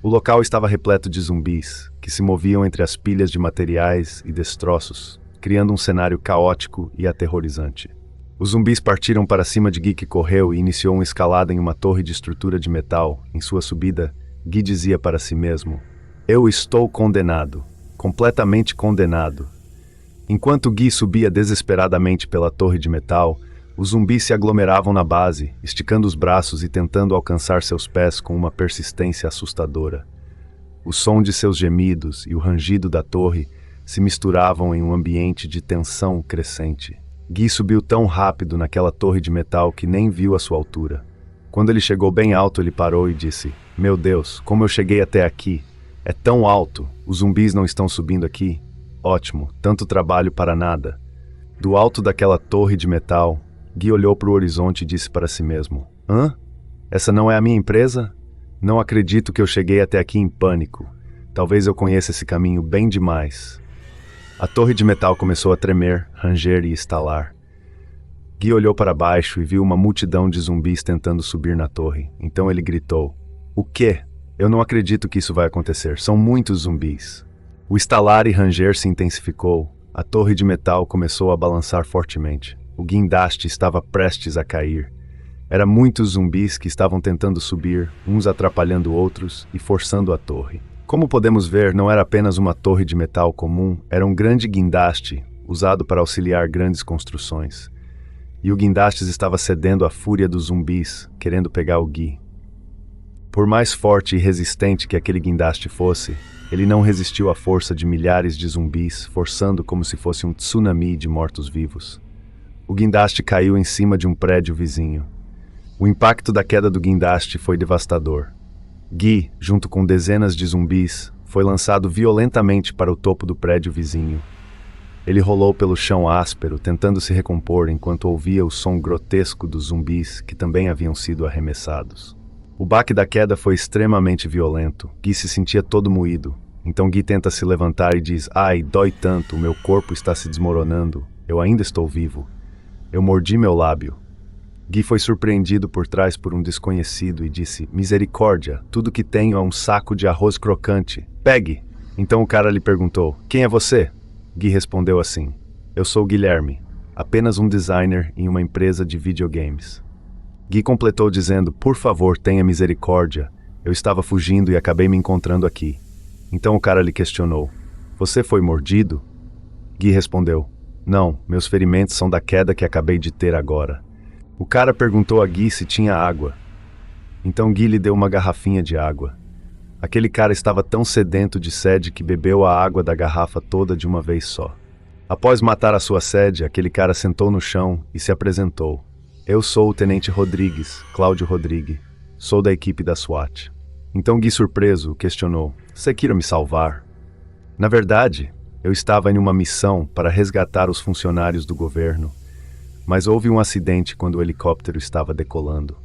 O local estava repleto de zumbis, que se moviam entre as pilhas de materiais e destroços, criando um cenário caótico e aterrorizante. Os zumbis partiram para cima de Gui, que correu e iniciou uma escalada em uma torre de estrutura de metal. Em sua subida, Gui dizia para si mesmo, eu estou condenado, completamente condenado. Enquanto Gui subia desesperadamente pela torre de metal, os zumbis se aglomeravam na base, esticando os braços e tentando alcançar seus pés com uma persistência assustadora. O som de seus gemidos e o rangido da torre se misturavam em um ambiente de tensão crescente. Gui subiu tão rápido naquela torre de metal que nem viu a sua altura. Quando ele chegou bem alto, ele parou e disse, meu Deus, como eu cheguei até aqui? É tão alto, os zumbis não estão subindo aqui? Ótimo, tanto trabalho para nada. Do alto daquela torre de metal, Gui olhou para o horizonte e disse para si mesmo, hã? Essa não é a minha empresa? Não acredito que eu cheguei até aqui em pânico. Talvez eu conheça esse caminho bem demais. A torre de metal começou a tremer, ranger e estalar. Gui olhou para baixo e viu uma multidão de zumbis tentando subir na torre. Então ele gritou, o quê? Eu não acredito que isso vai acontecer, são muitos zumbis. O estalar e ranger se intensificou, a torre de metal começou a balançar fortemente. O guindaste estava prestes a cair. Eram muitos zumbis que estavam tentando subir, uns atrapalhando outros e forçando a torre. Como podemos ver, não era apenas uma torre de metal comum, era um grande guindaste, usado para auxiliar grandes construções. E o guindaste estava cedendo à fúria dos zumbis, querendo pegar o Gui. Por mais forte e resistente que aquele guindaste fosse, ele não resistiu à força de milhares de zumbis, forçando como se fosse um tsunami de mortos-vivos. O guindaste caiu em cima de um prédio vizinho. O impacto da queda do guindaste foi devastador. Guy, junto com dezenas de zumbis, foi lançado violentamente para o topo do prédio vizinho. Ele rolou pelo chão áspero, tentando se recompor enquanto ouvia o som grotesco dos zumbis que também haviam sido arremessados. O baque da queda foi extremamente violento. Guy se sentia todo moído. Então Guy tenta se levantar e diz: "Ai, dói tanto, meu corpo está se desmoronando. Eu ainda estou vivo. Eu mordi meu lábio." Guy foi surpreendido por trás por um desconhecido e disse: "Misericórdia, tudo que tenho é um saco de arroz crocante. Pegue!" Então o cara lhe perguntou: "Quem é você?" Guy respondeu assim: "Eu sou Guilherme, apenas um designer em uma empresa de videogames." Guy completou dizendo: "Por favor, tenha misericórdia. Eu estava fugindo e acabei me encontrando aqui." Então o cara lhe questionou: "Você foi mordido?" Guy respondeu: "Não, meus ferimentos são da queda que acabei de ter agora." O cara perguntou a Guy se tinha água. Então Guy lhe deu uma garrafinha de água. Aquele cara estava tão sedento de sede que bebeu a água da garrafa toda de uma vez só. Após matar a sua sede, aquele cara sentou no chão e se apresentou. "Eu sou o Tenente Rodrigues, Cláudio Rodrigues. Sou da equipe da SWAT." Então Guy, surpreso, questionou: "Você queira me salvar?" "Na verdade, eu estava em uma missão para resgatar os funcionários do governo, mas houve um acidente quando o helicóptero estava decolando."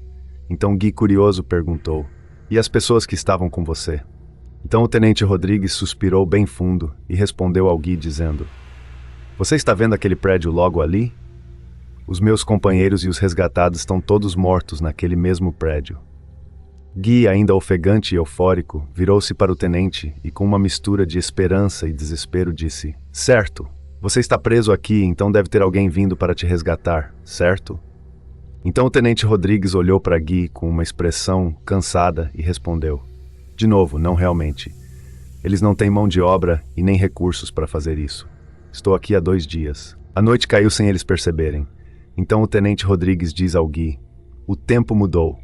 Então Guy, curioso, perguntou: "E as pessoas que estavam com você?" Então o Tenente Rodrigues suspirou bem fundo e respondeu ao Guy dizendo: "Você está vendo aquele prédio logo ali? Os meus companheiros e os resgatados estão todos mortos naquele mesmo prédio." Guy, ainda ofegante e eufórico, virou-se para o tenente e, com uma mistura de esperança e desespero, disse: "Certo, você está preso aqui, então deve ter alguém vindo para te resgatar, certo?" Então o Tenente Rodrigues olhou para Guy com uma expressão cansada e respondeu: "De novo, não realmente. Eles não têm mão de obra e nem recursos para fazer isso. Estou aqui há 2 dias. A noite caiu sem eles perceberem." Então o Tenente Rodrigues diz ao Guy: "O tempo mudou.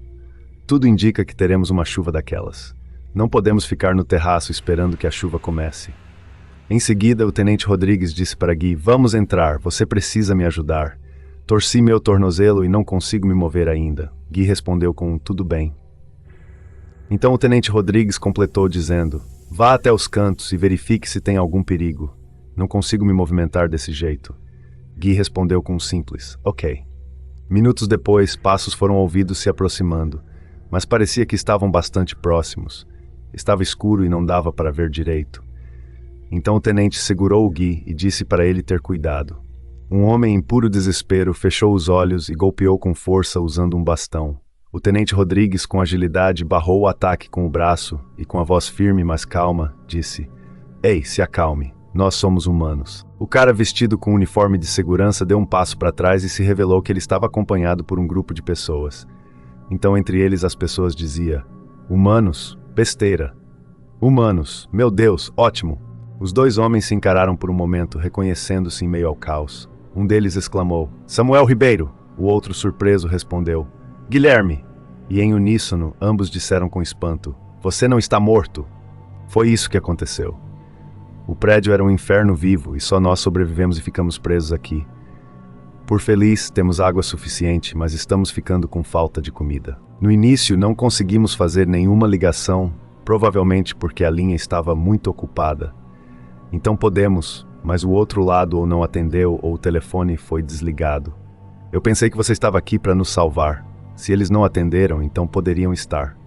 Tudo indica que teremos uma chuva daquelas. Não podemos ficar no terraço esperando que a chuva comece." Em seguida, o Tenente Rodrigues disse para Guy: "Vamos entrar, você precisa me ajudar. Torci meu tornozelo e não consigo me mover ainda." Guy respondeu com um "tudo bem." Então o Tenente Rodrigues completou dizendo: "Vá até os cantos e verifique se tem algum perigo. Não consigo me movimentar desse jeito." Guy respondeu com um simples "Ok." Minutos depois, passos foram ouvidos se aproximando, mas parecia que estavam bastante próximos. Estava escuro e não dava para ver direito. Então o tenente segurou o Guy e disse para ele ter cuidado. Um homem em puro desespero fechou os olhos e golpeou com força usando um bastão. O Tenente Rodrigues, com agilidade, barrou o ataque com o braço e, com a voz firme mas calma, disse: "Ei, se acalme. Nós somos humanos." O cara vestido com um uniforme de segurança deu um passo para trás e se revelou que ele estava acompanhado por um grupo de pessoas. Então, entre eles, as pessoas diziam: "Humanos? Besteira." "Humanos? Meu Deus, ótimo." Os 2 homens se encararam por um momento, reconhecendo-se em meio ao caos. Um deles exclamou: "Samuel Ribeiro." O outro, surpreso, respondeu: "Guilherme." E em uníssono, ambos disseram com espanto: "Você não está morto." Foi isso que aconteceu. O prédio era um inferno vivo e só nós sobrevivemos e ficamos presos aqui. Por feliz, temos água suficiente, mas estamos ficando com falta de comida. No início, não conseguimos fazer nenhuma ligação, provavelmente porque a linha estava muito ocupada. Então podemos, mas o outro lado ou não atendeu ou o telefone foi desligado. Eu pensei que você estava aqui para nos salvar. Se eles não atenderam, então poderiam estar.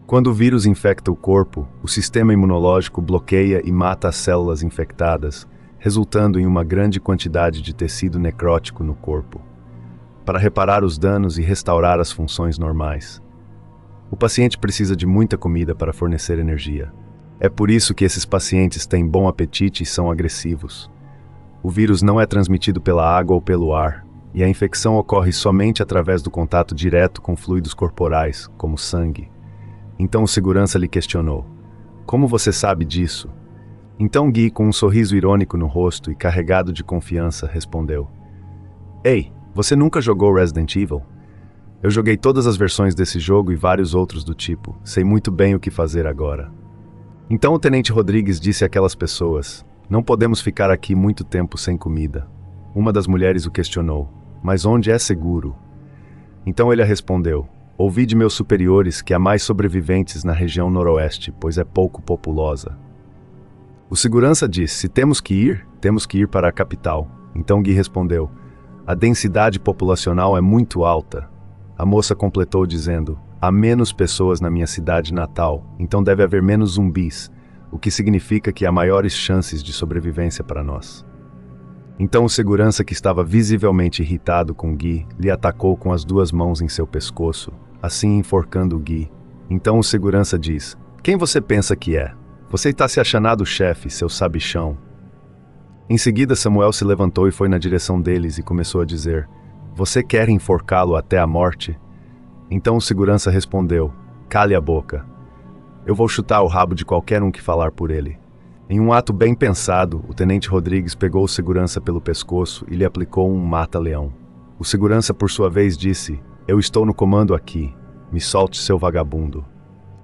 Quando o vírus infecta o corpo, o sistema imunológico bloqueia e mata as células infectadas, resultando em uma grande quantidade de tecido necrótico no corpo, para reparar os danos e restaurar as funções normais. O paciente precisa de muita comida para fornecer energia. É por isso que esses pacientes têm bom apetite e são agressivos. O vírus não é transmitido pela água ou pelo ar, e a infecção ocorre somente através do contato direto com fluidos corporais, como sangue. Então o segurança lhe questionou: "Como você sabe disso?" Então Guy, com um sorriso irônico no rosto e carregado de confiança, respondeu: "Ei, você nunca jogou Resident Evil?" Eu joguei todas as versões desse jogo e vários outros do tipo. Sei muito bem o que fazer agora. Então o Tenente Rodrigues disse àquelas pessoas: não podemos ficar aqui muito tempo sem comida. Uma das mulheres o questionou: mas onde é seguro? Então ele respondeu: ouvi de meus superiores que há mais sobreviventes na região noroeste, pois é pouco populosa. O segurança disse: se temos que ir para a capital. Então Gui respondeu: a densidade populacional é muito alta. A moça completou dizendo: há menos pessoas na minha cidade natal, então deve haver menos zumbis, o que significa que há maiores chances de sobrevivência para nós. Então o segurança, que estava visivelmente irritado com Gui, lhe atacou com as duas mãos em seu pescoço, assim enforcando o Gui. Então o segurança diz: quem você pensa que é? Você está se achando chefe, seu sabichão. Em seguida Samuel se levantou e foi na direção deles e começou a dizer: você quer enforcá-lo até a morte? Então o segurança respondeu: cale a boca. Eu vou chutar o rabo de qualquer um que falar por ele. Em um ato bem pensado, o Tenente Rodrigues pegou o segurança pelo pescoço e lhe aplicou um mata-leão. O segurança, por sua vez, disse: eu estou no comando aqui. Me solte, seu vagabundo.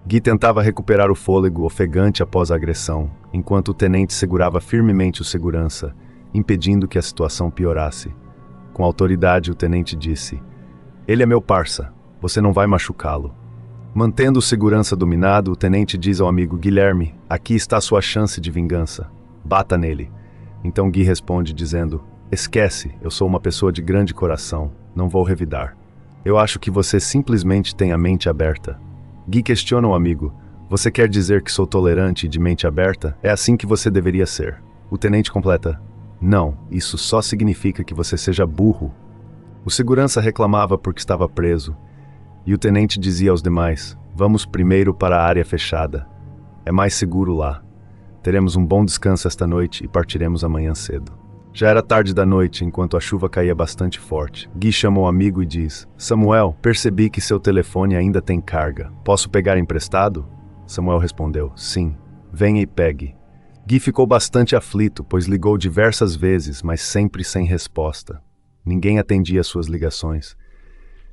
Gui tentava recuperar o fôlego, ofegante após a agressão, enquanto o tenente segurava firmemente o segurança, impedindo que a situação piorasse. Com autoridade, o tenente disse: ele é meu parça, você não vai machucá-lo. Mantendo o segurança dominado, o tenente diz ao amigo: Guilherme, aqui está sua chance de vingança. Bata nele. Então Gui responde dizendo: esquece, eu sou uma pessoa de grande coração, não vou revidar. Eu acho que você simplesmente tem a mente aberta. Gui questiona o amigo: você quer dizer que sou tolerante e de mente aberta? É assim que você deveria ser. O tenente completa: não, isso só significa que você seja burro. O segurança reclamava porque estava preso, e o tenente dizia aos demais: vamos primeiro para a área fechada. É mais seguro lá. Teremos um bom descanso esta noite e partiremos amanhã cedo. Já era tarde da noite, enquanto a chuva caía bastante forte. Gui chama o amigo e diz: Samuel, percebi que seu telefone ainda tem carga. Posso pegar emprestado? Samuel respondeu: sim. Venha e pegue. Gui ficou bastante aflito, pois ligou diversas vezes, mas sempre sem resposta. Ninguém atendia suas ligações.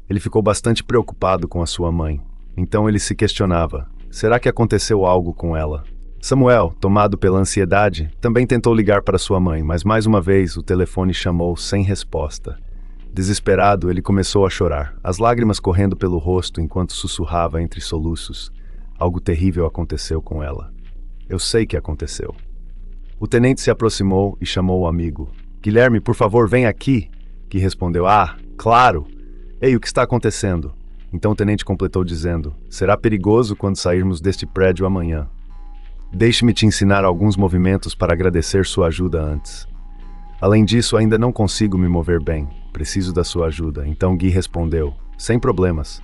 Ele ficou bastante preocupado com a sua mãe. Então ele se questionava: será que aconteceu algo com ela? Samuel, tomado pela ansiedade, também tentou ligar para sua mãe, mas mais uma vez o telefone chamou sem resposta. Desesperado, ele começou a chorar, as lágrimas correndo pelo rosto enquanto sussurrava entre soluços: algo terrível aconteceu com ela. Eu sei que aconteceu. O tenente se aproximou e chamou o amigo. Guilherme, por favor, vem aqui. Que respondeu: ah, claro. Ei, o que está acontecendo? Então o tenente completou dizendo: será perigoso quando sairmos deste prédio amanhã. Deixe-me te ensinar alguns movimentos para agradecer sua ajuda antes. Além disso, ainda não consigo me mover bem. Preciso da sua ajuda. Então Gui respondeu: sem problemas.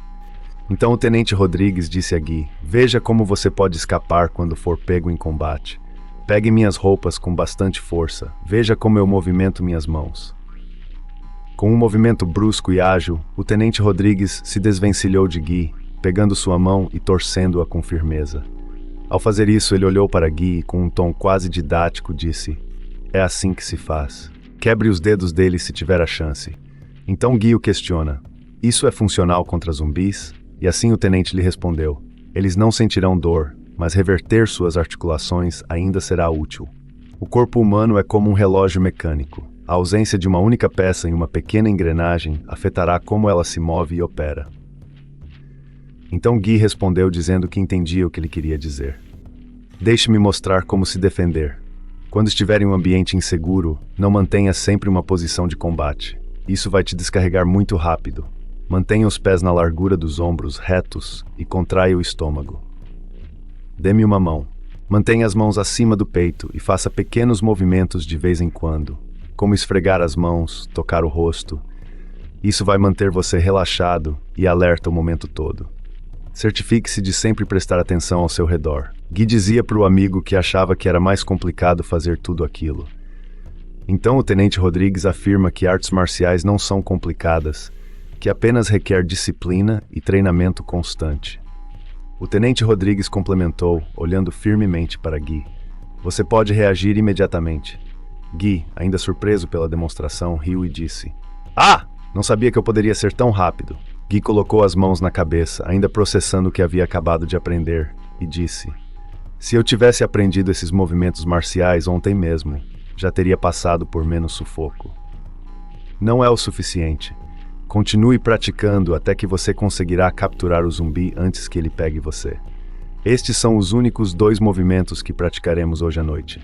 Então o tenente Rodrigues disse a Gui: veja como você pode escapar quando for pego em combate. Pegue minhas roupas com bastante força. Veja como eu movimento minhas mãos. Com um movimento brusco e ágil, o tenente Rodrigues se desvencilhou de Gui, pegando sua mão e torcendo-a com firmeza. Ao fazer isso, ele olhou para Gui e, com um tom quase didático, disse: é assim que se faz. Quebre os dedos dele se tiver a chance. Então Gui o questiona: isso é funcional contra zumbis? E assim o tenente lhe respondeu: eles não sentirão dor, mas reverter suas articulações ainda será útil. O corpo humano é como um relógio mecânico. A ausência de uma única peça em uma pequena engrenagem afetará como ela se move e opera. Então Gui respondeu dizendo que entendia o que ele queria dizer. Deixe-me mostrar como se defender. Quando estiver em um ambiente inseguro, não mantenha sempre uma posição de combate. Isso vai te descarregar muito rápido. Mantenha os pés na largura dos ombros retos e contraia o estômago. Dê-me uma mão. Mantenha as mãos acima do peito e faça pequenos movimentos de vez em quando, como esfregar as mãos, tocar o rosto. Isso vai manter você relaxado e alerta o momento todo. Certifique-se de sempre prestar atenção ao seu redor. Gui dizia para o amigo que achava que era mais complicado fazer tudo aquilo. Então o tenente Rodrigues afirma que artes marciais não são complicadas, que apenas requer disciplina e treinamento constante. O tenente Rodrigues complementou, olhando firmemente para Gui: você pode reagir imediatamente. Gui, ainda surpreso pela demonstração, riu e disse: ah! Não sabia que eu poderia ser tão rápido. Gui colocou as mãos na cabeça, ainda processando o que havia acabado de aprender, e disse: se eu tivesse aprendido esses movimentos marciais ontem mesmo, já teria passado por menos sufoco. Não é o suficiente. Continue praticando até que você conseguirá capturar o zumbi antes que ele pegue você. Estes são os únicos 2 movimentos que praticaremos hoje à noite.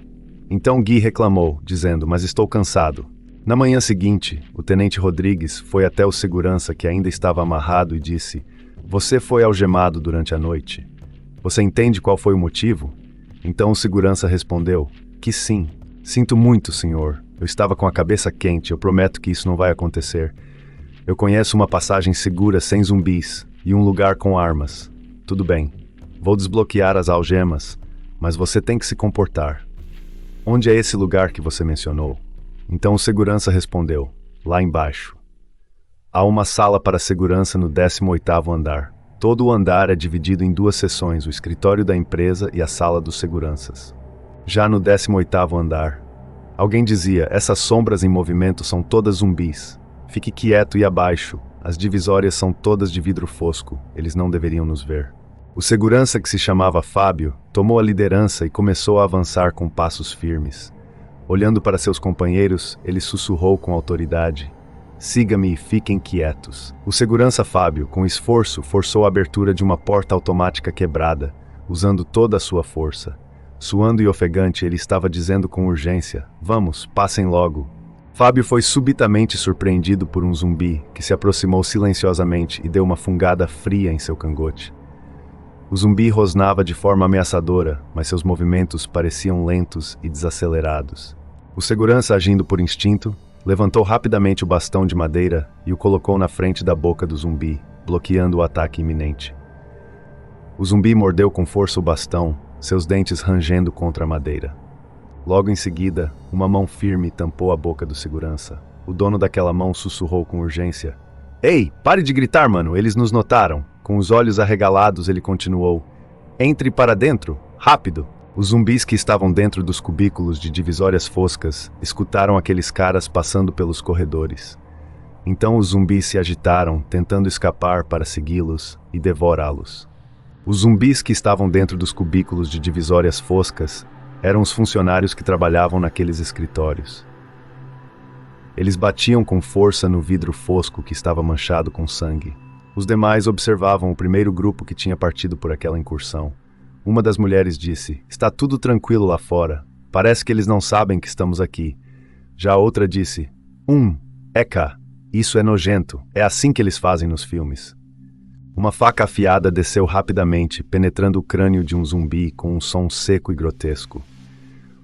Então Gui reclamou, dizendo: mas estou cansado. Na manhã seguinte, o tenente Rodrigues foi até o segurança que ainda estava amarrado e disse: você foi algemado durante a noite. Você entende qual foi o motivo? Então o segurança respondeu que sim. Sinto muito, senhor. Eu estava com a cabeça quente, eu prometo que isso não vai acontecer. Eu conheço uma passagem segura sem zumbis e um lugar com armas. Tudo bem, vou desbloquear as algemas, mas você tem que se comportar. Onde é esse lugar que você mencionou? Então o segurança respondeu: lá embaixo. Há uma sala para segurança no 18º andar. Todo o andar é dividido em 2 seções, o escritório da empresa e a sala dos seguranças. Já no 18º andar, alguém dizia: essas sombras em movimento são todas zumbis. Fique quieto e abaixo. As divisórias são todas de vidro fosco. Eles não deveriam nos ver. O segurança, que se chamava Fábio, tomou a liderança e começou a avançar com passos firmes. Olhando para seus companheiros, ele sussurrou com autoridade: siga-me e fiquem quietos. O segurança Fábio, com esforço, forçou a abertura de uma porta automática quebrada, usando toda a sua força. Suando e ofegante, ele estava dizendo com urgência: vamos, passem logo. Fábio foi subitamente surpreendido por um zumbi que se aproximou silenciosamente e deu uma fungada fria em seu cangote. O zumbi rosnava de forma ameaçadora, mas seus movimentos pareciam lentos e desacelerados. O segurança, agindo por instinto, levantou rapidamente o bastão de madeira e o colocou na frente da boca do zumbi, bloqueando o ataque iminente. O zumbi mordeu com força o bastão, seus dentes rangendo contra a madeira. Logo em seguida, uma mão firme tampou a boca do segurança. O dono daquela mão sussurrou com urgência: ei, pare de gritar, mano, eles nos notaram. Com os olhos arregalados, ele continuou: entre para dentro, rápido. Os zumbis que estavam dentro dos cubículos de divisórias foscas escutaram aqueles caras passando pelos corredores. Então os zumbis se agitaram, tentando escapar para segui-los e devorá-los. Os zumbis que estavam dentro dos cubículos de divisórias foscas eram os funcionários que trabalhavam naqueles escritórios. Eles batiam com força no vidro fosco que estava manchado com sangue. Os demais observavam o primeiro grupo que tinha partido por aquela incursão. Uma das mulheres disse: está tudo tranquilo lá fora. Parece que eles não sabem que estamos aqui. Já a outra disse: Eca, isso é nojento. É assim que eles fazem nos filmes. Uma faca afiada desceu rapidamente, penetrando o crânio de um zumbi com um som seco e grotesco.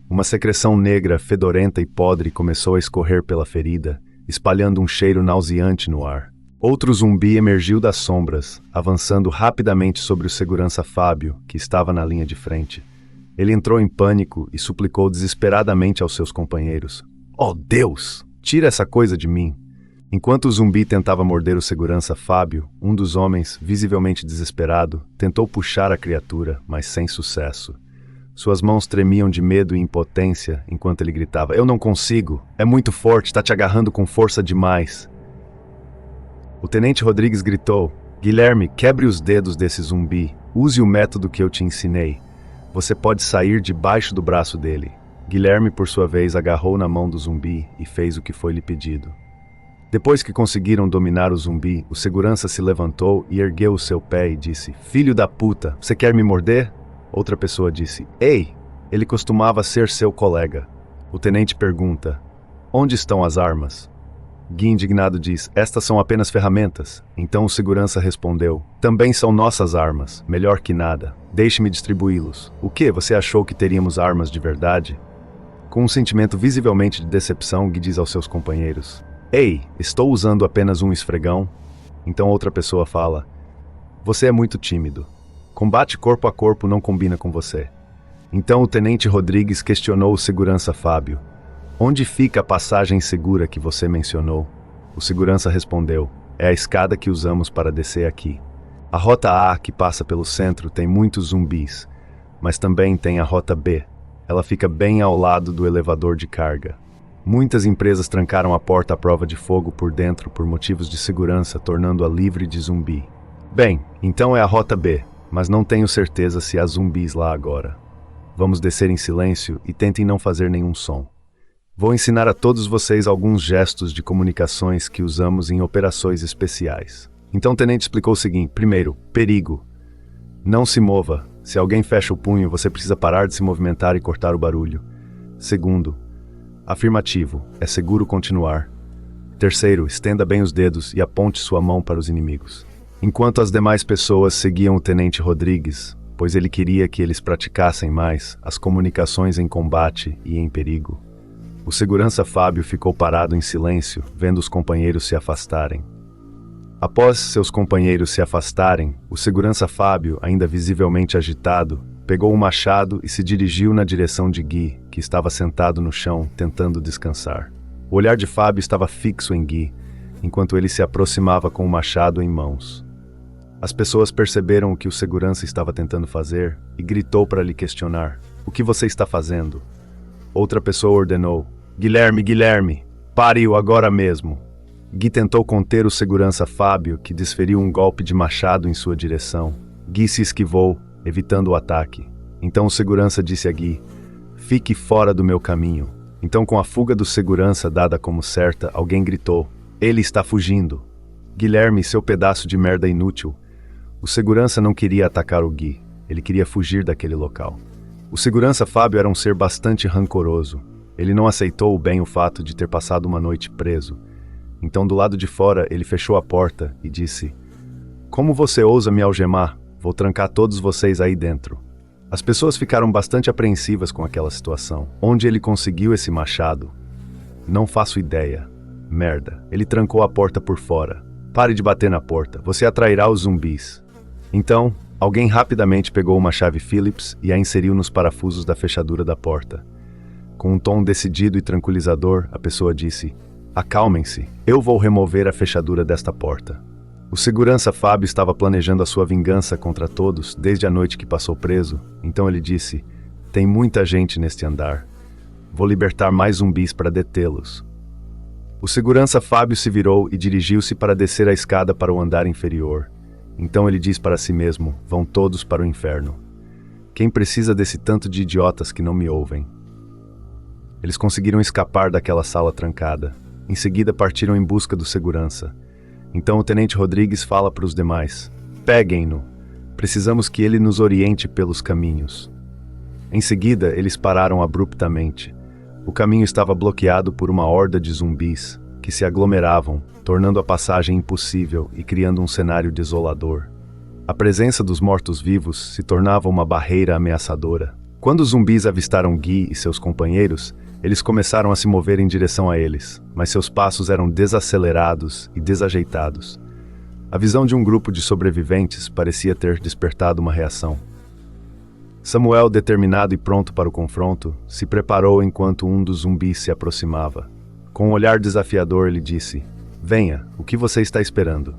Uma secreção negra, fedorenta e podre começou a escorrer pela ferida, espalhando um cheiro nauseante no ar. Outro zumbi emergiu das sombras, avançando rapidamente sobre o segurança Fábio, que estava na linha de frente. Ele entrou em pânico e suplicou desesperadamente aos seus companheiros: oh Deus, tira essa coisa de mim! Enquanto o zumbi tentava morder o segurança Fábio, um dos homens, visivelmente desesperado, tentou puxar a criatura, mas sem sucesso. Suas mãos tremiam de medo e impotência enquanto ele gritava: eu não consigo, é muito forte, está te agarrando com força demais. O tenente Rodrigues gritou: Guilherme, quebre os dedos desse zumbi, use o método que eu te ensinei. Você pode sair debaixo do braço dele. Guilherme, por sua vez, agarrou na mão do zumbi e fez o que foi lhe pedido. Depois que conseguiram dominar o zumbi, o segurança se levantou e ergueu o seu pé e disse: filho da puta, você quer me morder? Outra pessoa disse: ei, ele costumava ser seu colega. O tenente pergunta: onde estão as armas? Gui, indignado, diz: estas são apenas ferramentas. Então o segurança respondeu: também são nossas armas, melhor que nada. Deixe-me distribuí-los. O que? Você achou que teríamos armas de verdade? Com um sentimento visivelmente de decepção, Gui diz aos seus companheiros: ei, estou usando apenas um esfregão. Então outra pessoa fala: você é muito tímido. Combate corpo a corpo não combina com você. Então o tenente Rodrigues questionou o segurança Fábio: onde fica a passagem segura que você mencionou? O segurança respondeu: é a escada que usamos para descer aqui. A rota A, que passa pelo centro, tem muitos zumbis, mas também tem a rota B. Ela fica bem ao lado do elevador de carga. Muitas empresas trancaram a porta à prova de fogo por dentro por motivos de segurança, tornando-a livre de zumbi. Bem, então é a rota B, mas não tenho certeza se há zumbis lá agora. Vamos descer em silêncio e tentem não fazer nenhum som. Vou ensinar a todos vocês alguns gestos de comunicações que usamos em operações especiais. Então o tenente explicou o seguinte: primeiro, perigo. Não se mova. Se alguém fecha o punho, você precisa parar de se movimentar e cortar o barulho. Segundo, afirmativo. É seguro continuar. Terceiro, estenda bem os dedos e aponte sua mão para os inimigos. Enquanto as demais pessoas seguiam o tenente Rodrigues, pois ele queria que eles praticassem mais as comunicações em combate e em perigo, o segurança Fábio ficou parado em silêncio, vendo os companheiros se afastarem. Após seus companheiros se afastarem, o segurança Fábio, ainda visivelmente agitado, pegou um machado e se dirigiu na direção de Gui, que estava sentado no chão, tentando descansar. O olhar de Fábio estava fixo em Gui, enquanto ele se aproximava com o machado em mãos. As pessoas perceberam o que o segurança estava tentando fazer e gritou para lhe questionar: "O que você está fazendo?" Outra pessoa ordenou: Guilherme, pare-o agora mesmo." Gui tentou conter o segurança Fábio, que desferiu um golpe de machado em sua direção. Gui se esquivou, evitando o ataque. Então o segurança disse a Gui: "Fique fora do meu caminho." Então, com a fuga do segurança dada como certa, alguém gritou: "Ele está fugindo." "Guilherme, seu pedaço de merda inútil." O segurança não queria atacar o Gui, ele queria fugir daquele local. O segurança Fábio era um ser bastante rancoroso. Ele não aceitou bem o fato de ter passado uma noite preso. Então, do lado de fora, ele fechou a porta e disse: "Como você ousa me algemar? Vou trancar todos vocês aí dentro." As pessoas ficaram bastante apreensivas com aquela situação. Onde ele conseguiu esse machado? Não faço ideia. Merda, ele trancou a porta por fora. Pare de bater na porta, você atrairá os zumbis. Então, alguém rapidamente pegou uma chave Phillips e a inseriu nos parafusos da fechadura da porta. Com um tom decidido e tranquilizador, a pessoa disse: "Acalmem-se, eu vou remover a fechadura desta porta." O segurança Fábio estava planejando a sua vingança contra todos desde a noite que passou preso, então ele disse: "Tem muita gente neste andar. Vou libertar mais zumbis para detê-los." O segurança Fábio se virou e dirigiu-se para descer a escada para o andar inferior. Então ele diz para si mesmo: "Vão todos para o inferno. Quem precisa desse tanto de idiotas que não me ouvem?" Eles conseguiram escapar daquela sala trancada. Em seguida partiram em busca do segurança. Então o tenente Rodrigues fala para os demais: "Peguem-no. Precisamos que ele nos oriente pelos caminhos." Em seguida, eles pararam abruptamente. O caminho estava bloqueado por uma horda de zumbis que se aglomeravam, tornando a passagem impossível e criando um cenário desolador. A presença dos mortos-vivos se tornava uma barreira ameaçadora. Quando os zumbis avistaram Gui e seus companheiros, eles começaram a se mover em direção a eles, mas seus passos eram desacelerados e desajeitados. A visão de um grupo de sobreviventes parecia ter despertado uma reação. Samuel, determinado e pronto para o confronto, se preparou enquanto um dos zumbis se aproximava. Com um olhar desafiador, ele disse: "Venha, o que você está esperando?"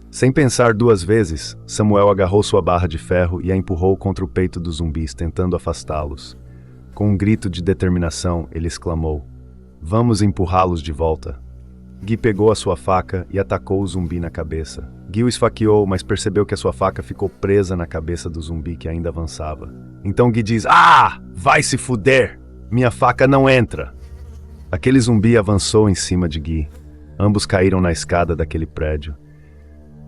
Sem pensar duas vezes, Samuel agarrou sua barra de ferro e a empurrou contra o peito dos zumbis, tentando afastá-los. Com um grito de determinação, ele exclamou: "Vamos empurrá-los de volta." Gui pegou a sua faca e atacou o zumbi na cabeça. Gui o esfaqueou, mas percebeu que a sua faca ficou presa na cabeça do zumbi que ainda avançava. Então Gui diz: "Ah! Vai se fuder! Minha faca não entra!" Aquele zumbi avançou em cima de Gui. Ambos caíram na escada daquele prédio.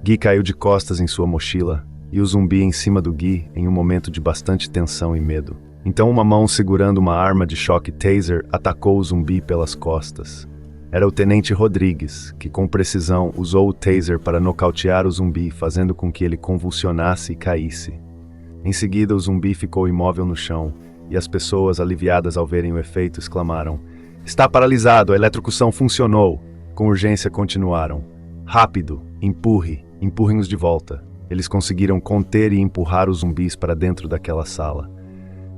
Gui caiu de costas em sua mochila e o zumbi em cima do Gui em um momento de bastante tensão e medo. Então uma mão segurando uma arma de choque taser atacou o zumbi pelas costas. Era o tenente Rodrigues, que com precisão usou o taser para nocautear o zumbi, fazendo com que ele convulsionasse e caísse. Em seguida, o zumbi ficou imóvel no chão, e as pessoas, aliviadas ao verem o efeito, exclamaram: "Está paralisado, a eletrocução funcionou." Com urgência continuaram: "Rápido, empurrem-os de volta." Eles conseguiram conter e empurrar os zumbis para dentro daquela sala.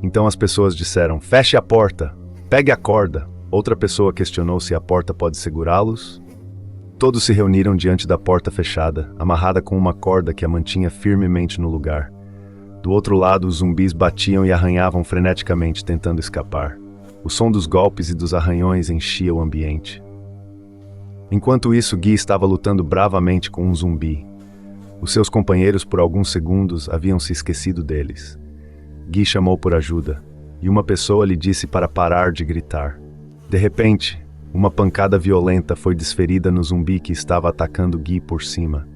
Então as pessoas disseram: "Feche a porta, pegue a corda." Outra pessoa questionou se a porta pode segurá-los. Todos se reuniram diante da porta fechada, amarrada com uma corda que a mantinha firmemente no lugar. Do outro lado, os zumbis batiam e arranhavam freneticamente, tentando escapar. O som dos golpes e dos arranhões enchia o ambiente. Enquanto isso, Gui estava lutando bravamente com um zumbi. Os seus companheiros, por alguns segundos, haviam se esquecido deles. Gui chamou por ajuda, e uma pessoa lhe disse para parar de gritar. De repente, uma pancada violenta foi desferida no zumbi que estava atacando Gui por cima.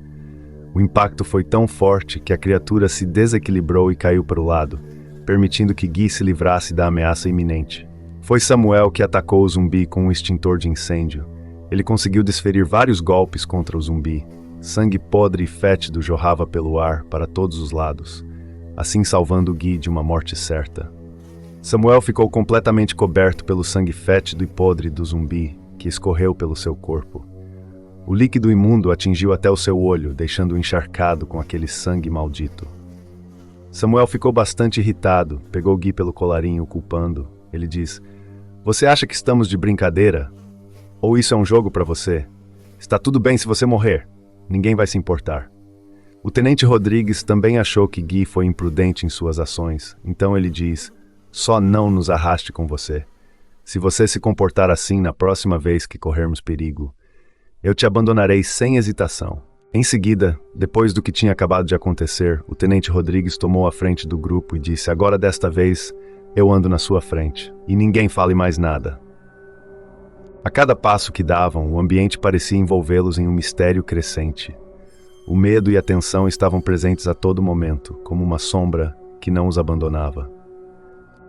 O impacto foi tão forte que a criatura se desequilibrou e caiu para o lado, permitindo que Gui se livrasse da ameaça iminente. Foi Samuel que atacou o zumbi com um extintor de incêndio. Ele conseguiu desferir vários golpes contra o zumbi. Sangue podre e fétido jorrava pelo ar para todos os lados, assim salvando Gui de uma morte certa. Samuel ficou completamente coberto pelo sangue fétido e podre do zumbi, que escorreu pelo seu corpo. O líquido imundo atingiu até o seu olho, deixando-o encharcado com aquele sangue maldito. Samuel ficou bastante irritado, pegou Gui pelo colarinho, culpando. Ele diz: "Você acha que estamos de brincadeira? Ou isso é um jogo para você? Está tudo bem se você morrer. Ninguém vai se importar." O tenente Rodrigues também achou que Gui foi imprudente em suas ações, então ele diz: "Só não nos arraste com você. Se você se comportar assim na próxima vez que corrermos perigo, eu te abandonarei sem hesitação." Em seguida, depois do que tinha acabado de acontecer, o tenente Rodrigues tomou a frente do grupo e disse: "Agora desta vez, eu ando na sua frente, e ninguém fale mais nada." A cada passo que davam, o ambiente parecia envolvê-los em um mistério crescente. O medo e a tensão estavam presentes a todo momento, como uma sombra que não os abandonava.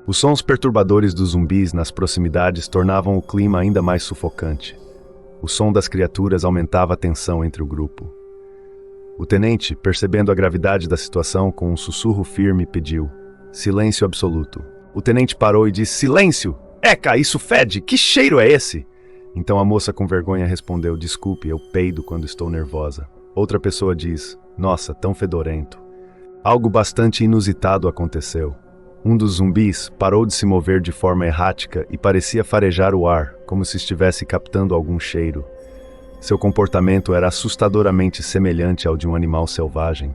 Os sons perturbadores dos zumbis nas proximidades tornavam o clima ainda mais sufocante. O som das criaturas aumentava a tensão entre o grupo. O tenente, percebendo a gravidade da situação, com um sussurro firme, pediu: "Silêncio absoluto." O tenente parou e disse: "Silêncio! Eca, isso fede! Que cheiro é esse?" Então a moça com vergonha respondeu: "Desculpe, eu peido quando estou nervosa." Outra pessoa diz: "Nossa, tão fedorento." Algo bastante inusitado aconteceu. Um dos zumbis parou de se mover de forma errática e parecia farejar o ar, como se estivesse captando algum cheiro. Seu comportamento era assustadoramente semelhante ao de um animal selvagem.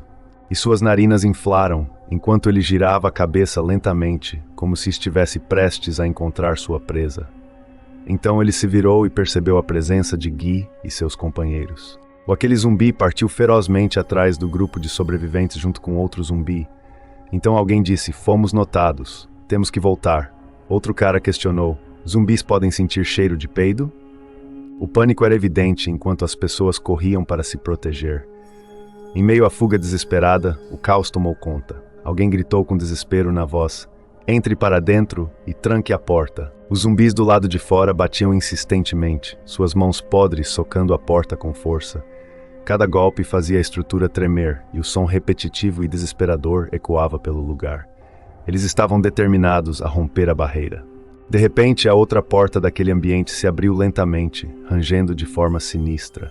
E suas narinas inflaram, enquanto ele girava a cabeça lentamente, como se estivesse prestes a encontrar sua presa. Então ele se virou e percebeu a presença de Gui e seus companheiros. Aquele zumbi partiu ferozmente atrás do grupo de sobreviventes junto com outro zumbi. Então alguém disse: "Fomos notados. Temos que voltar." Outro cara questionou: "Zumbis podem sentir cheiro de peido?" O pânico era evidente enquanto as pessoas corriam para se proteger. Em meio à fuga desesperada, o caos tomou conta. Alguém gritou com desespero na voz: "Entre para dentro e tranque a porta." Os zumbis do lado de fora batiam insistentemente, suas mãos podres socando a porta com força. Cada golpe fazia a estrutura tremer e o som repetitivo e desesperador ecoava pelo lugar. Eles estavam determinados a romper a barreira. De repente, a outra porta daquele ambiente se abriu lentamente, rangendo de forma sinistra.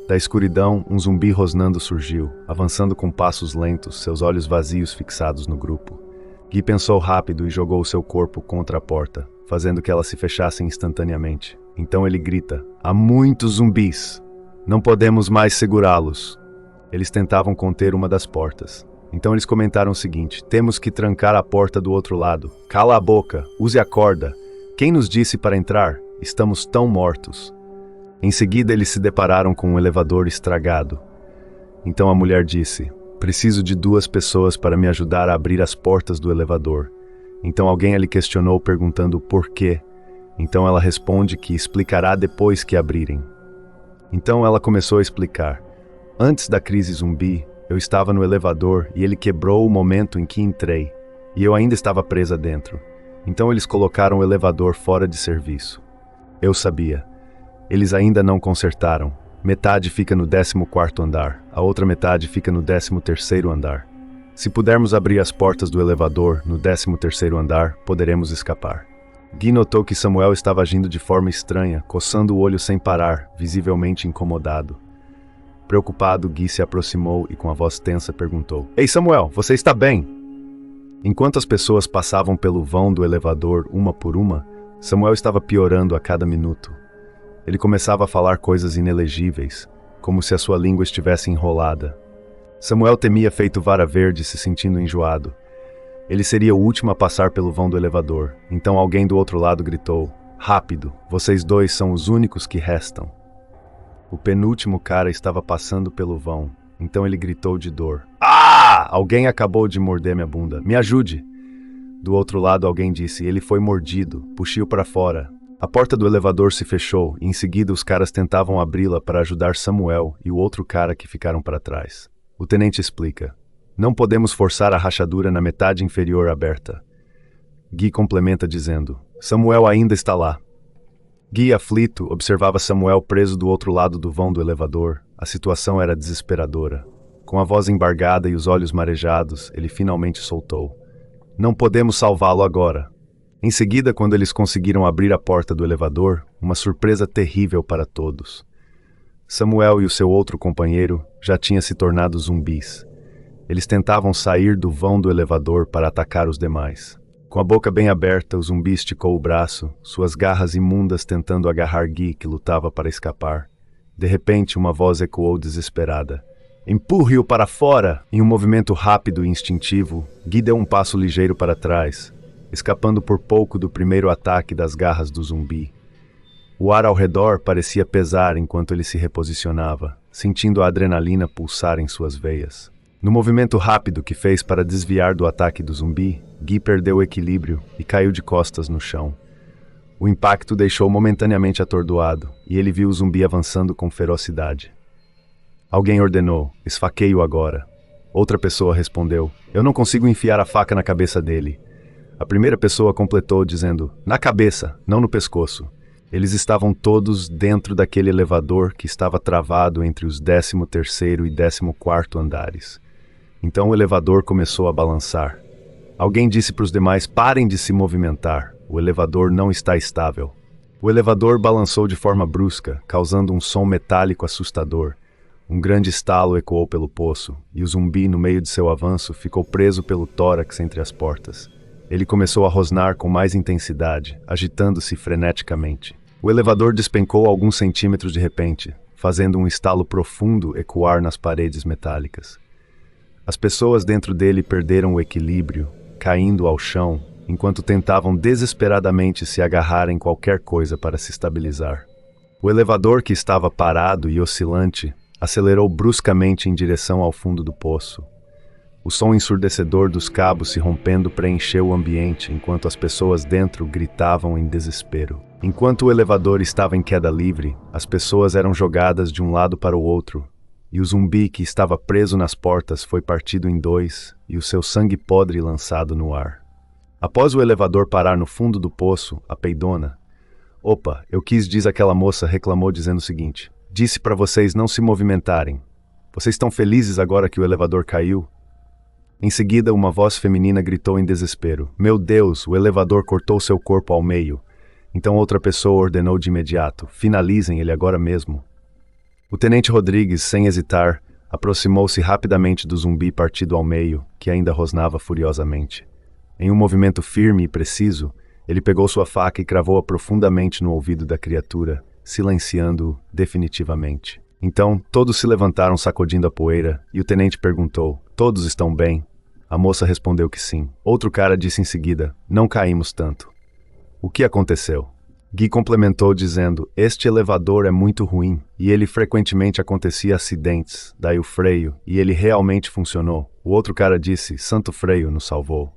Da escuridão, um zumbi rosnando surgiu, avançando com passos lentos, seus olhos vazios fixados no grupo. Gui pensou rápido e jogou seu corpo contra a porta, fazendo que ela se fechasse instantaneamente. Então ele grita: "Há muitos zumbis! Não podemos mais segurá-los." Eles tentavam conter uma das portas. Então eles comentaram o seguinte: "Temos que trancar a porta do outro lado. Cala a boca, use a corda. Quem nos disse para entrar? Estamos tão mortos." Em seguida eles se depararam com um elevador estragado. Então a mulher disse: "Preciso de 2 pessoas para me ajudar a abrir as portas do elevador." Então alguém a lhe questionou perguntando por quê. Então ela responde que explicará depois que abrirem. Então ela começou a explicar: "Antes da crise zumbi, eu estava no elevador e ele quebrou o momento em que entrei, e eu ainda estava presa dentro. Então eles colocaram o elevador fora de serviço. Eu sabia. Eles ainda não consertaram. Metade fica no 14º andar, a outra metade fica no 13º andar. Se pudermos abrir as portas do elevador no 13º andar, poderemos escapar." Gui notou que Samuel estava agindo de forma estranha, coçando o olho sem parar, visivelmente incomodado. Preocupado, Gui se aproximou e com a voz tensa perguntou: "Ei Samuel, você está bem?" Enquanto as pessoas passavam pelo vão do elevador uma por uma, Samuel estava piorando a cada minuto. Ele começava a falar coisas inelegíveis, como se a sua língua estivesse enrolada. Samuel temia feito vara verde, se sentindo enjoado. Ele seria o último a passar pelo vão do elevador. Então alguém do outro lado gritou: "Rápido, vocês dois são os únicos que restam." O penúltimo cara estava passando pelo vão, então ele gritou de dor: "Ah! Alguém acabou de morder minha bunda. Me ajude!" Do outro lado alguém disse: "Ele foi mordido. Puxe-o para fora." A porta do elevador se fechou e em seguida os caras tentavam abri-la para ajudar Samuel e o outro cara que ficaram para trás. O tenente explica: "Não podemos forçar a rachadura na metade inferior aberta." Guy complementa dizendo: "Samuel ainda está lá." Guy, aflito, observava Samuel preso do outro lado do vão do elevador. A situação era desesperadora. Com a voz embargada e os olhos marejados, ele finalmente soltou: "Não podemos salvá-lo agora." Em seguida, quando eles conseguiram abrir a porta do elevador, uma surpresa terrível para todos. Samuel e o seu outro companheiro já tinham se tornado zumbis. Eles tentavam sair do vão do elevador para atacar os demais. Com a boca bem aberta, o zumbi esticou o braço, suas garras imundas tentando agarrar Guy, que lutava para escapar. De repente, uma voz ecoou desesperada: "Empurre-o para fora!" Em um movimento rápido e instintivo, Guy deu um passo ligeiro para trás, escapando por pouco do primeiro ataque das garras do zumbi. O ar ao redor parecia pesar enquanto ele se reposicionava, sentindo a adrenalina pulsar em suas veias. No movimento rápido que fez para desviar do ataque do zumbi, Guy perdeu o equilíbrio e caiu de costas no chão. O impacto deixou momentaneamente atordoado, e ele viu o zumbi avançando com ferocidade. Alguém ordenou: "Esfaqueie-o agora." Outra pessoa respondeu: "Eu não consigo enfiar a faca na cabeça dele." A primeira pessoa completou dizendo: "Na cabeça, não no pescoço." Eles estavam todos dentro daquele elevador que estava travado entre os 13º e 14º andares. Então o elevador começou a balançar. Alguém disse para os demais: "Parem de se movimentar, o elevador não está estável." O elevador balançou de forma brusca, causando um som metálico assustador. Um grande estalo ecoou pelo poço, e o zumbi, no meio de seu avanço, ficou preso pelo tórax entre as portas. Ele começou a rosnar com mais intensidade, agitando-se freneticamente. O elevador despencou alguns centímetros de repente, fazendo um estalo profundo ecoar nas paredes metálicas. As pessoas dentro dele perderam o equilíbrio, caindo ao chão, enquanto tentavam desesperadamente se agarrar em qualquer coisa para se estabilizar. O elevador, que estava parado e oscilante, acelerou bruscamente em direção ao fundo do poço. O som ensurdecedor dos cabos se rompendo preencheu o ambiente, enquanto as pessoas dentro gritavam em desespero. Enquanto o elevador estava em queda livre, as pessoas eram jogadas de um lado para o outro, e o zumbi que estava preso nas portas foi partido em dois e o seu sangue podre lançado no ar. Após o elevador parar no fundo do poço, a peidona: "Opa, eu quis", diz aquela moça, reclamou dizendo o seguinte: "Disse para vocês não se movimentarem. Vocês estão felizes agora que o elevador caiu?" Em seguida, uma voz feminina gritou em desespero: "Meu Deus, o elevador cortou seu corpo ao meio." Então outra pessoa ordenou de imediato: "Finalizem ele agora mesmo." O tenente Rodrigues, sem hesitar, aproximou-se rapidamente do zumbi partido ao meio, que ainda rosnava furiosamente. Em um movimento firme e preciso, ele pegou sua faca e cravou-a profundamente no ouvido da criatura, silenciando-o definitivamente. Então, todos se levantaram sacudindo a poeira, e o tenente perguntou: "Todos estão bem?" A moça respondeu que sim. Outro cara disse em seguida: "Não caímos tanto." "O que aconteceu?" Guy complementou dizendo: "Este elevador é muito ruim, e ele frequentemente acontecia acidentes, daí o freio, e ele realmente funcionou." O outro cara disse: "Santo freio nos salvou."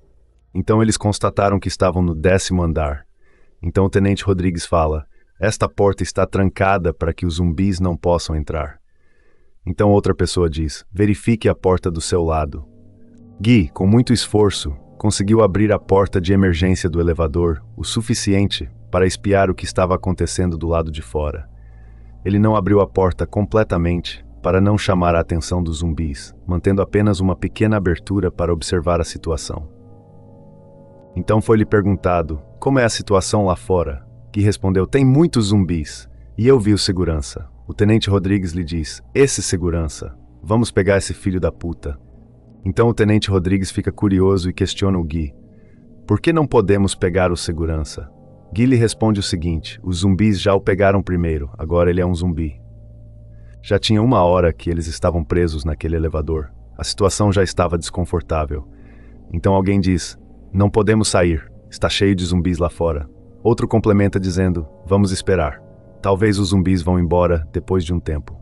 Então eles constataram que estavam no 10º andar. Então o tenente Rodrigues fala: "Esta porta está trancada para que os zumbis não possam entrar." Então outra pessoa diz: "Verifique a porta do seu lado." Guy, com muito esforço, conseguiu abrir a porta de emergência do elevador, o suficiente para espiar o que estava acontecendo do lado de fora. Ele não abriu a porta completamente para não chamar a atenção dos zumbis, mantendo apenas uma pequena abertura para observar a situação. Então foi-lhe perguntado: "Como é a situação lá fora?" Guy respondeu: "Tem muitos zumbis, e eu vi o segurança." O tenente Rodrigues lhe diz: "Esse segurança, vamos pegar esse filho da puta." Então o tenente Rodrigues fica curioso e questiona o Guy: "Por que não podemos pegar o segurança?" Guy lhe responde o seguinte: "Os zumbis já o pegaram primeiro, agora ele é um zumbi." Já tinha 1 hora que eles estavam presos naquele elevador. A situação já estava desconfortável. Então alguém diz: Não podemos sair. Está cheio de zumbis lá fora. Outro complementa dizendo, vamos esperar. Talvez os zumbis vão embora depois de um tempo.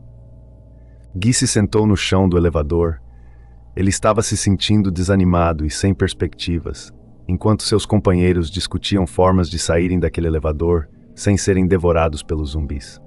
Gui se sentou no chão do elevador. Ele estava se sentindo desanimado e sem perspectivas, enquanto seus companheiros discutiam formas de saírem daquele elevador sem serem devorados pelos zumbis.